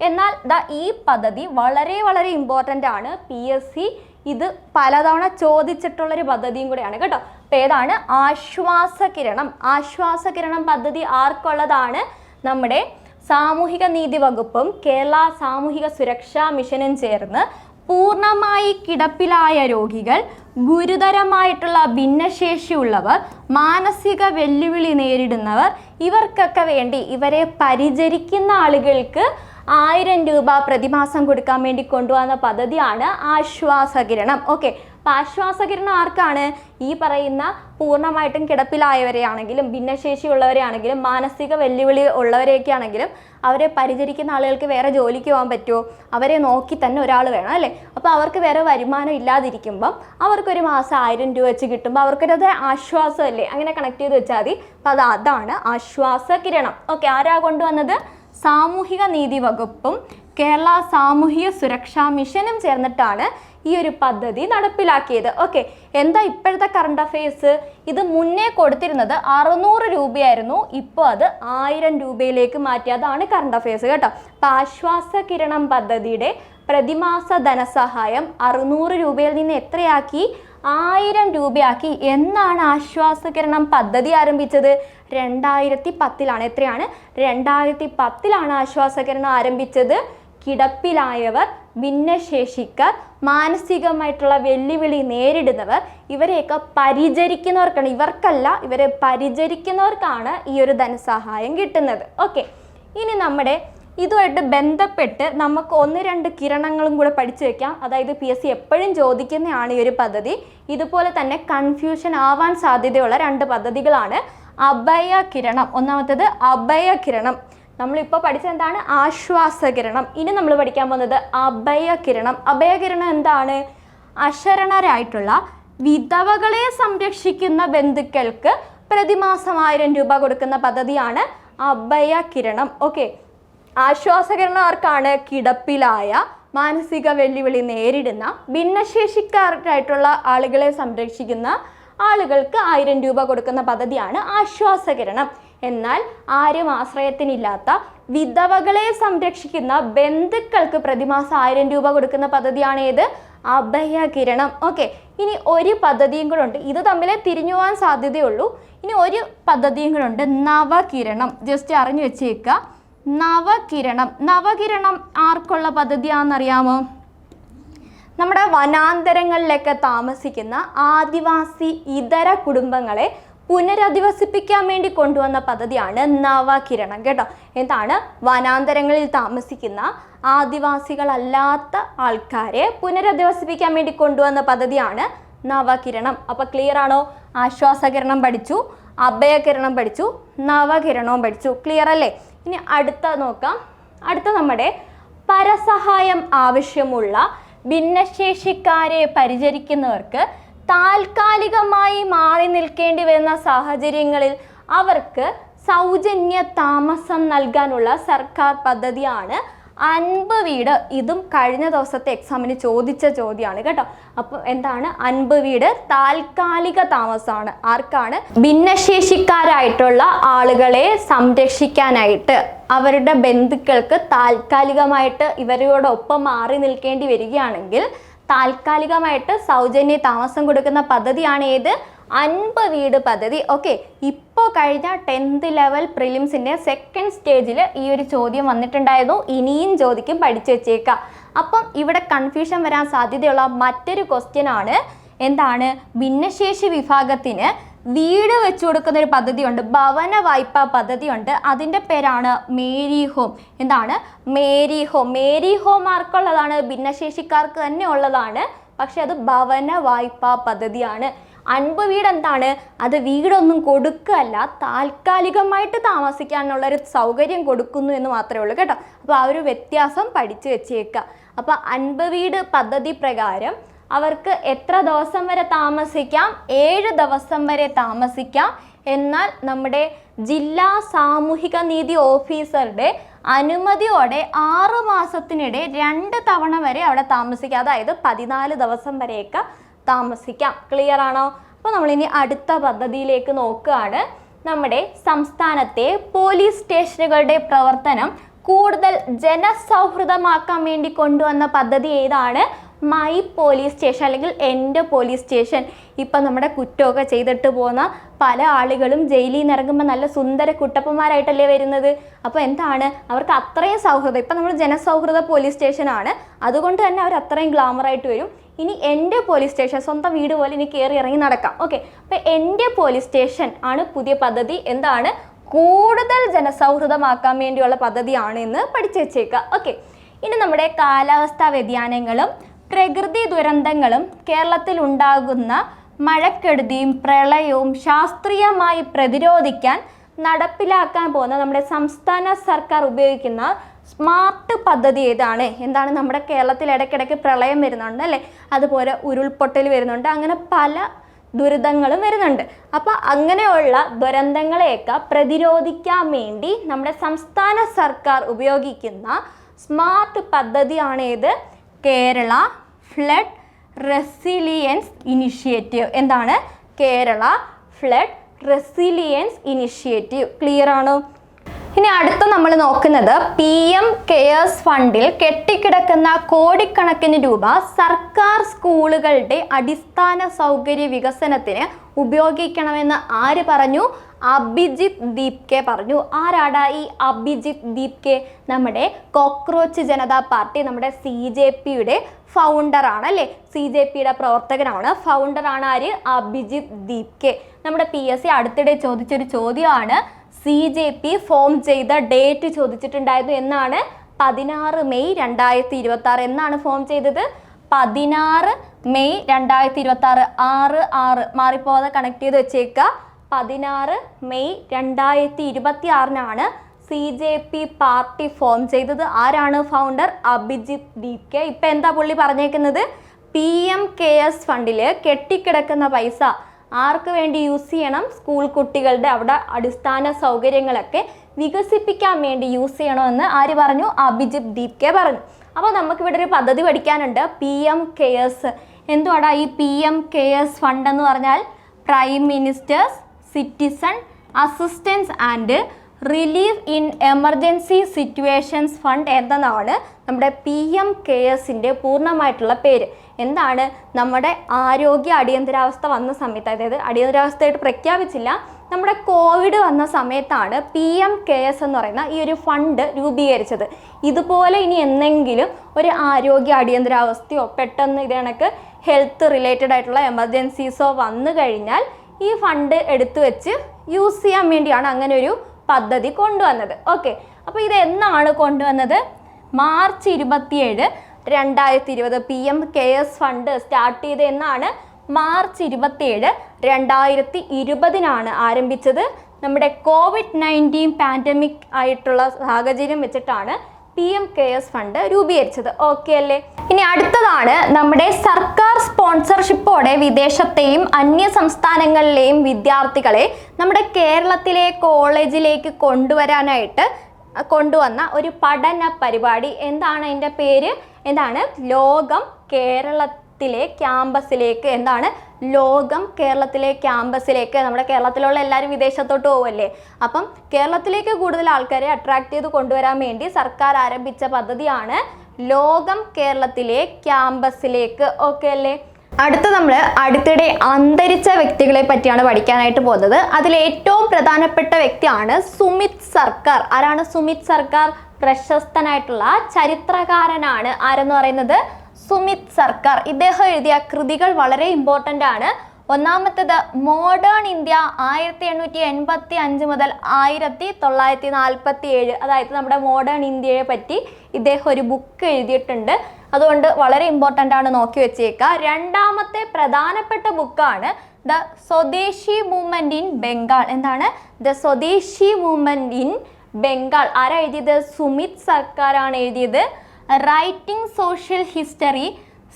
എന്നാൽ ഈ പദ്ധതി വളരെ വളരെ ഇമ്പോർട്ടൻ്റ് ആണ്. PSC ഇത് പലതവണ ചോദിച്ചിട്ടുള്ളൊരു പദ്ധതിയും കൂടെയാണ് കേട്ടോ. അപ്പോൾ ഏതാണ്? ആശ്വാസകിരണം. ആശ്വാസകിരണം പദ്ധതി ആർക്കുള്ളതാണ്? നമ്മുടെ സാമൂഹിക നീതി വകുപ്പും കേരള സാമൂഹിക സുരക്ഷാ മിഷനും ചേർന്ന് പൂർണ്ണമായി കിടപ്പിലായ രോഗികൾ, ഗുരുതരമായിട്ടുള്ള ഭിന്നശേഷിയുള്ളവർ, മാനസിക വെല്ലുവിളി നേരിടുന്നവർ, ഇവർക്കൊക്കെ വേണ്ടി ഇവരെ പരിചരിക്കുന്ന ആളുകൾക്ക് 1000 രൂപ പ്രതിമാസം കൊടുക്കാൻ വേണ്ടി കൊണ്ടുവന്ന പദ്ധതിയാണ് ആശ്വാസകിരണം. ഓക്കെ, അപ്പോൾ ആശ്വാസകിരണം ആർക്കാണ്? ഈ പറയുന്ന പൂർണ്ണമായിട്ടും കിടപ്പിലായവരെ ആണെങ്കിലും ഭിന്നശേഷി ഉള്ളവരെ ആണെങ്കിലും മാനസിക വെല്ലുവിളി ഉള്ളവരെയൊക്കെ ആണെങ്കിലും അവരെ പരിചരിക്കുന്ന ആളുകൾക്ക് വേറെ ജോലിക്ക് പോകാൻ പറ്റുമോ? അവരെ നോക്കി തന്നെ ഒരാൾ വേണം അല്ലേ? അപ്പോൾ അവർക്ക് വേറെ വരുമാനം ഇല്ലാതിരിക്കുമ്പം അവർക്കൊരു മാസം 1000 രൂപ വെച്ച് കിട്ടുമ്പോൾ അവർക്കൊരു ആശ്വാസമല്ലേ? അങ്ങനെ കണക്ട് ചെയ്ത് വെച്ചാൽ മതി. അപ്പോൾ അതാണ് ആശ്വാസകിരണം. ഓക്കെ, ആരാ കൊണ്ടുവന്നത്? സാമൂഹിക നീതി വകുപ്പും കേരള സാമൂഹിക സുരക്ഷാ മിഷനും ചേർന്നിട്ടാണ് ഈ ഒരു പദ്ധതി നടപ്പിലാക്കിയത്. ഓക്കെ, എന്താ ഇപ്പോഴത്തെ കറണ്ട് അഫയേഴ്സ്? ഇത് മുന്നേ കൊടുത്തിരുന്നത് 600 രൂപയായിരുന്നു, ഇപ്പോൾ അത് 1000 രൂപയിലേക്ക് മാറ്റി. അതാണ് കറണ്ട് അഫയേഴ്സ് കേട്ടോ. അപ്പോൾ ആശ്വാസകിരണം പദ്ധതിയുടെ പ്രതിമാസ ധനസഹായം 600 രൂപയിൽ നിന്ന് എത്രയാക്കി? 1000 രൂപയാക്കി. എന്നാണ് ആശ്വാസകിരണം പദ്ധതി ആരംഭിച്ചത്? 2010. എത്രയാണ്? 2010 ആശ്വാസകിരണം ആരംഭിച്ചത്. കിടപ്പിലായവർ, ഭിന്നശേഷിക്കാർ, മാനസികമായിട്ടുള്ള വെല്ലുവിളി നേരിടുന്നവർ, ഇവരെയൊക്കെ പരിചരിക്കുന്നവർക്കാണ്, ഇവർക്കല്ല, ഇവരെ പരിചരിക്കുന്നവർക്കാണ് ഈ ഒരു ധനസഹായം കിട്ടുന്നത്. ഓക്കെ, ഇനി നമ്മുടെ ഇതുമായിട്ട് ബന്ധപ്പെട്ട് നമുക്ക് 1-2 കിരണങ്ങളും കൂടെ പഠിച്ചു വെക്കാം. അതായത് PSC എപ്പോഴും ചോദിക്കുന്നതാണ് ഈ ഒരു പദ്ധതി. ഇതുപോലെ തന്നെ കൺഫ്യൂഷൻ ആവാൻ സാധ്യതയുള്ള 2 പദ്ധതികളാണ്. അഭയകിരണം, ഒന്നാമത്തേത് അഭയകിരണം. നമ്മളിപ്പോൾ പഠിച്ചത് എന്താണ്? ആശ്വാസകിരണം. ഇനി നമ്മൾ പഠിക്കാൻ പോകുന്നത് അഭയകിരണം. അഭയകിരണം എന്താണ്? അശരണരായിട്ടുള്ള വിധവകളെ സംരക്ഷിക്കുന്ന ബന്ധുക്കൾക്ക് പ്രതിമാസം 1000 രൂപ കൊടുക്കുന്ന പദ്ധതിയാണ് അഭയകിരണം. ഓക്കെ, ആശ്വാസകിരണം ആർക്കാണ്? കിടപ്പിലായ, മാനസിക വെല്ലുവിളി നേരിടുന്ന, ഭിന്നശേഷിക്കാരായിട്ടുള്ള ആളുകളെ സംരക്ഷിക്കുന്ന ആളുകൾക്ക് 1000 രൂപ കൊടുക്കുന്ന പദ്ധതിയാണ് ആശ്വാസകിരണം. എന്നാൽ ആരും ആശ്രയത്തിനില്ലാത്ത വിധവകളെ സംരക്ഷിക്കുന്ന ബന്ധുക്കൾക്ക് പ്രതിമാസം 1000 രൂപ കൊടുക്കുന്ന പദ്ധതിയാണ് ഏത്? അഭയകിരണം. ഓക്കെ, ഇനി ഒരു പദ്ധതിയും കൂടെ ഉണ്ട്, ഇത് തമ്മിൽ തിരിഞ്ഞു പോകാൻ സാധ്യതയുള്ളൂ. ഇനി ഒരു പദ്ധതിയും കൂടെ ഉണ്ട്, നവകിരണം. ജസ്റ്റ് അറിഞ്ഞു വെച്ചേക്കുക, നവകിരണം. നവകിരണം ആർക്കുള്ള പദ്ധതിയാണെന്നറിയാമോ? നമ്മുടെ വനാന്തരങ്ങളിലൊക്കെ താമസിക്കുന്ന ആദിവാസി ഇതര കുടുംബങ്ങളെ പുനരധിവസിപ്പിക്കാൻ വേണ്ടി കൊണ്ടുവന്ന പദ്ധതിയാണ് നവകിരണം. കേട്ടോ, എന്താണ്? വനാന്തരങ്ങളിൽ താമസിക്കുന്ന ആദിവാസികളല്ലാത്ത ആൾക്കാരെ പുനരധിവസിപ്പിക്കാൻ വേണ്ടി കൊണ്ടുവന്ന പദ്ധതിയാണ് നവകിരണം. അപ്പോൾ ക്ലിയർ ആണോ? ആശ്വാസകിരണം പഠിച്ചു, അഭയകിരണം പഠിച്ചു, നവകിരണവും പഠിച്ചു. ക്ലിയർ അല്ലേ? ഇനി അടുത്ത നോക്കാം. അടുത്ത നമ്മുടെ പരസഹായം ആവശ്യമുള്ള ഭിന്നശേഷിക്കാരെ പരിചരിക്കുന്നവർക്ക് താൽക്കാലികമായി മാറി നിൽക്കേണ്ടി വരുന്ന സാഹചര്യങ്ങളിൽ അവർക്ക് സൗജന്യ താമസം നൽകാനുള്ള സർക്കാർ പദ്ധതിയാണ് 50 വീട്. ഇതും കഴിഞ്ഞ ദിവസത്തെ എക്സാമിന് ചോദിച്ച ചോദ്യമാണ് കേട്ടോ. അപ്പോൾ എന്താണ് 50 വീട്? താൽക്കാലിക താമസമാണ്. ആർക്കാണ്? ഭിന്നശേഷിക്കാരായിട്ടുള്ള ആളുകളെ സംരക്ഷിക്കാനായിട്ട് അവരുടെ ബന്ധുക്കൾക്ക് താൽക്കാലികമായിട്ട് ഇവരോടൊപ്പം മാറി നിൽക്കേണ്ടി വരികയാണെങ്കിൽ താൽക്കാലികമായിട്ട് സൗജന്യ താമസം കൊടുക്കുന്ന പദ്ധതിയാണ് ഏത്? 50 വീട് പദ്ധതി. ഓക്കെ, ഇപ്പോൾ കഴിഞ്ഞ 10th ലെവൽ പ്രിലിംസിൻ്റെ സെക്കൻഡ് സ്റ്റേജിൽ ഈ ഒരു ചോദ്യം വന്നിട്ടുണ്ടായിരുന്നു. ഇനിയും ചോദിക്കും, പഠിച്ചു വെച്ചേക്കാം. അപ്പം ഇവിടെ കൺഫ്യൂഷൻ വരാൻ സാധ്യതയുള്ള മറ്റൊരു ക്വസ്റ്റ്യൻ ആണ് എന്താണ്? ഭിന്നശേഷി വിഭാഗത്തിന് വീട് വെച്ചു കൊടുക്കുന്ന ഒരു പദ്ധതിയുണ്ട്, ഭവന വായ്പാ പദ്ധതിയുണ്ട്. അതിൻ്റെ പേരാണ് മേരി ഹോം. എന്താണ്? മേരി ഹോം. മേരി ഹോം ആർക്കുള്ളതാണ്? ഭിന്നശേഷിക്കാർക്ക് തന്നെ ഉള്ളതാണ്. പക്ഷെ അത് ഭവന വായ്പാ പദ്ധതിയാണ്. 50 വീട് എന്താണ്? അത് വീടൊന്നും കൊടുക്കുകയല്ല, താൽക്കാലികമായിട്ട് താമസിക്കാനുള്ളൊരു സൗകര്യം കൊടുക്കുന്നു എന്ന് മാത്രമേ ഉള്ളൂ കേട്ടോ. അപ്പോൾ ആ ഒരു വ്യത്യാസം പഠിച്ചു വെച്ചേക്കുക. അപ്പോൾ 50 വീട് പദ്ധതി പ്രകാരം അവർക്ക് എത്ര ദിവസം വരെ താമസിക്കാം? 7 ദിവസം വരെ താമസിക്കാം. എന്നാൽ നമ്മുടെ ജില്ലാ സാമൂഹിക നീതി ഓഫീസറുടെ അനുമതിയോടെ 6 മാസത്തിനിടെ 2 തവണ വരെ അവിടെ താമസിക്കാം. അതായത് 14 ദിവസം വരെയൊക്കെ താമസിക്കാം. ക്ലിയർ ആണോ? അപ്പോൾ നമ്മളിനി അടുത്ത പദ്ധതിയിലേക്ക് നോക്കുകയാണ്. നമ്മുടെ സംസ്ഥാനത്തെ പോലീസ് സ്റ്റേഷനുകളുടെ പ്രവർത്തനം കൂടുതൽ ജനസൗഹൃദമാക്കാൻ വേണ്ടി കൊണ്ടുവന്ന പദ്ധതി ഏതാണ്? മൈ പോലീസ് സ്റ്റേഷൻ അല്ലെങ്കിൽ എൻ്റെ പോലീസ് സ്റ്റേഷൻ. ഇപ്പം നമ്മുടെ കുറ്റമൊക്കെ ചെയ്തിട്ട് പോകുന്ന പല ആളുകളും ജയിലിൽ നിന്ന് ഇറങ്ങുമ്പോൾ നല്ല സുന്ദര കുട്ടപ്പന്മാരായിട്ടല്ലേ വരുന്നത്. അപ്പോൾ എന്താണ്? അവർക്ക് അത്രയും സൗഹൃദം. ഇപ്പം നമ്മൾ ജനസൗഹൃദ പോലീസ് സ്റ്റേഷനാണ്, അതുകൊണ്ട് തന്നെ അവർ അത്രയും ഗ്ലാമറായിട്ട് വരും. ഇനി എൻ്റെ പോലീസ് സ്റ്റേഷൻ, സ്വന്തം വീട് പോലെ ഇനി കയറി ഇറങ്ങി നടക്കാം. ഓക്കെ, അപ്പോൾ എൻ്റെ പോലീസ് സ്റ്റേഷൻ ആണ് പുതിയ പദ്ധതി. എന്താണ്? കൂടുതൽ ജനസൗഹൃദമാക്കാൻ വേണ്ടിയുള്ള പദ്ധതിയാണ് എന്ന് പഠിച്ചു വെച്ചേക്കുക. ഓക്കെ, ഇനി നമ്മുടെ കാലാവസ്ഥാ വ്യതിയാനങ്ങളും പ്രകൃതി ദുരന്തങ്ങളും കേരളത്തിൽ ഉണ്ടാകുന്ന മഴക്കെടുതിയും പ്രളയവും ശാസ്ത്രീയമായി പ്രതിരോധിക്കാൻ നടപ്പിലാക്കാൻ പോകുന്ന നമ്മുടെ സംസ്ഥാന സർക്കാർ ഉപയോഗിക്കുന്ന സ്മാർട്ട് പദ്ധതി ഏതാണ്? എന്താണ്? നമ്മുടെ കേരളത്തിൽ ഇടയ്ക്കിടയ്ക്ക് പ്രളയം വരുന്നുണ്ട് അല്ലേ, അതുപോലെ ഉരുൾപൊട്ടൽ വരുന്നുണ്ട്, അങ്ങനെ പല ദുരിതങ്ങളും വരുന്നുണ്ട്. അപ്പോൾ അങ്ങനെയുള്ള ദുരന്തങ്ങളെയൊക്കെ പ്രതിരോധിക്കാൻ വേണ്ടി നമ്മുടെ സംസ്ഥാന സർക്കാർ ഉപയോഗിക്കുന്ന സ്മാർട്ട് പദ്ധതിയാണ് ഏത്? Kerala flood resilience initiative. എന്താണ്? Kerala flood resilience initiative. Clear ആണോ? ഇനി അടുത്ത നമ്മൾ നോക്കുന്നത് PM കെയേഴ്സ് ഫണ്ടിൽ കെട്ടിക്കിടക്കുന്ന കോടിക്കണക്കിന് രൂപ സർക്കാർ സ്കൂളുകളുടെ അടിസ്ഥാന സൗകര്യ വികസനത്തിന് ഉപയോഗിക്കണമെന്ന് ആര് പറഞ്ഞു? അഭിജിത്ത് ദീപ്കെ പറഞ്ഞു. ആരാടാ ഈ അഭിജിത്ത് ദീപ്കെ? നമ്മുടെ കോക്രോച്ച് ജനതാ പാർട്ടി, നമ്മുടെ CJPയുടെ ഫൗണ്ടറാണ് അല്ലേ? CJPയുടെ പ്രവർത്തകനാണ്, ഫൗണ്ടറാണ് ആര്? അഭിജിത്ത് ദീപ്കെ. നമ്മുടെ PSC അടുത്തിടെ ചോദിച്ചൊരു ചോദ്യമാണ്, CJP ഫോം ചെയ്ത ഡേറ്റ് ചോദിച്ചിട്ടുണ്ടായിരുന്നു. എന്നാണ്? 16 മെയ് 2026. എന്നാണ് ഫോം ചെയ്തത്? 16 മെയ് 2026. 6 മാറിപ്പോവാതെ കണക്ട് ചെയ്ത് വെച്ചേക്കുക. 16 മെയ് 2026 CJP പാർട്ടി ഫോം ചെയ്തത്. ആരാണ് ഫൗണ്ടർ? അഭിജിത്ത് ദീപ്കെ. ഇപ്പം എന്താ പുള്ളി പറഞ്ഞേക്കുന്നത്? PM കെയേഴ്സ് ഫണ്ടിൽ കെട്ടിക്കിടക്കുന്ന പൈസ ആർക്ക് വേണ്ടി യൂസ് ചെയ്യണം? സ്കൂൾ കുട്ടികളുടെ അവിടെ അടിസ്ഥാന സൗകര്യങ്ങളൊക്കെ വികസിപ്പിക്കാൻ വേണ്ടി യൂസ് ചെയ്യണമെന്ന് ആര് പറഞ്ഞു? അഭിജിത്ത് ദീപ്കെ പറഞ്ഞു. അപ്പോൾ നമുക്കിവിടെ ഒരു പദ്ധതി പഠിക്കാനുണ്ട്, PM കെയേഴ്സ്. എന്തുവാടാ ഈ PM കെയേഴ്സ് ഫണ്ട് എന്ന് പറഞ്ഞാൽ? Prime ministers citizen assistance and relief in emergency situations fund എന്നതാണ് നമ്മുടെ PM കെയേഴ്സിൻ്റെ പൂർണ്ണമായിട്ടുള്ള പേര്. എന്താണ്? നമ്മുടെ ആരോഗ്യ അടിയന്തരാവസ്ഥ വന്ന സമയത്ത്, അതായത് അടിയന്തരാവസ്ഥയായിട്ട് പ്രഖ്യാപിച്ചില്ല, നമ്മുടെ കോവിഡ് വന്ന സമയത്താണ് PM കെയേഴ്സ് എന്ന് പറയുന്ന ഈ ഒരു ഫണ്ട് രൂപീകരിച്ചത്. ഇതുപോലെ ഇനി എന്തെങ്കിലും ഒരു ആരോഗ്യ അടിയന്തരാവസ്ഥയോ പെട്ടെന്ന് ഇത് കണക്ക് ഹെൽത്ത് റിലേറ്റഡ് ആയിട്ടുള്ള എമർജൻസീസോ വന്നു കഴിഞ്ഞാൽ ഈ ഫണ്ട് എടുത്തു വെച്ച് യൂസ് ചെയ്യാൻ വേണ്ടിയാണ് അങ്ങനെ ഒരു പദ്ധതി കൊണ്ടുവന്നത്. ഓക്കെ, അപ്പോൾ ഇത് എന്നാണ് കൊണ്ടുവന്നത്? March 27, 2020 PM cares fund start ചെയ്ത് എന്നാണ്? മാർച്ച് 27, 2020 ആരംഭിച്ചത്. നമ്മുടെ COVID-19 പാൻഡമിക് ആയിട്ടുള്ള സാഹചര്യം വെച്ചിട്ടാണ് PM കെയേഴ്സ് ഫണ്ട് രൂപീകരിച്ചത്. ഓക്കെ അല്ലേ? ഇനി അടുത്തതാണ് നമ്മുടെ സർക്കാർ സ്പോൺസർഷിപ്പോടെ വിദേശത്തെയും അന്യ സംസ്ഥാനങ്ങളിലെയും വിദ്യാർത്ഥികളെ നമ്മുടെ കേരളത്തിലെ കോളേജിലേക്ക് കൊണ്ടുവരാനായിട്ട് കൊണ്ടുവന്ന ഒരു പഠന പരിപാടി. എന്താണ് അതിൻ്റെ പേര്? എന്താണ്? ലോകം കേരളത്തിലെ ക്യാമ്പസിലേക്ക്. എന്താണ്? ലോകം കേരളത്തിലെ ക്യാമ്പസിലേക്ക്. നമ്മുടെ കേരളത്തിലുള്ള എല്ലാവരും വിദേശത്തോട്ട് പോവല്ലേ, അപ്പം കേരളത്തിലേക്ക് കൂടുതൽ ആൾക്കാരെ അട്രാക്ട് ചെയ്ത് കൊണ്ടുവരാൻ വേണ്ടി സർക്കാർ ആരംഭിച്ച പദ്ധതിയാണ് ലോകം കേരളത്തിലെ ക്യാമ്പസിലേക്ക്. ഓക്കെ അല്ലേ? അടുത്ത നമ്മൾ അടുത്തിടെ അന്തരിച്ച വ്യക്തികളെ പറ്റിയാണ് പഠിക്കാനായിട്ട് പോകുന്നത്. അതിൽ ഏറ്റവും പ്രധാനപ്പെട്ട വ്യക്തിയാണ് സുമിത് സർക്കാർ. ആരാണ് സുമിത് സർക്കാർ? പ്രശസ്തനായിട്ടുള്ള ചരിത്രകാരനാണ്. ആരെന്ന് പറയുന്നത്? സുമിത് സർക്കാർ. ഇദ്ദേഹം എഴുതിയ കൃതികൾ വളരെ ഇമ്പോർട്ടൻ്റ് ആണ്. ഒന്നാമത്തേത് മോഡേൺ ഇന്ത്യ 1885 മുതൽ 1947. അതായത് നമ്മുടെ മോഡേൺ ഇന്ത്യയെ പറ്റി ഇദ്ദേഹം ഒരു ബുക്ക് എഴുതിയിട്ടുണ്ട്. അതുകൊണ്ട് വളരെ ഇമ്പോർട്ടൻ്റ് ആണ്, നോക്കി വെച്ചേക്കുക. രണ്ടാമത്തെ പ്രധാനപ്പെട്ട ബുക്കാണ് ദ സ്വദേശി മൂവ്മെൻറ്റ് ഇൻ ബംഗാൾ. എന്താണ്? ദ സ്വദേശി മൂവ്മെൻറ്റ് ഇൻ ബംഗാൾ. ആരാ എഴുതിയത്? സുമിത് സർക്കാരാണ് എഴുതിയത്. Writing social history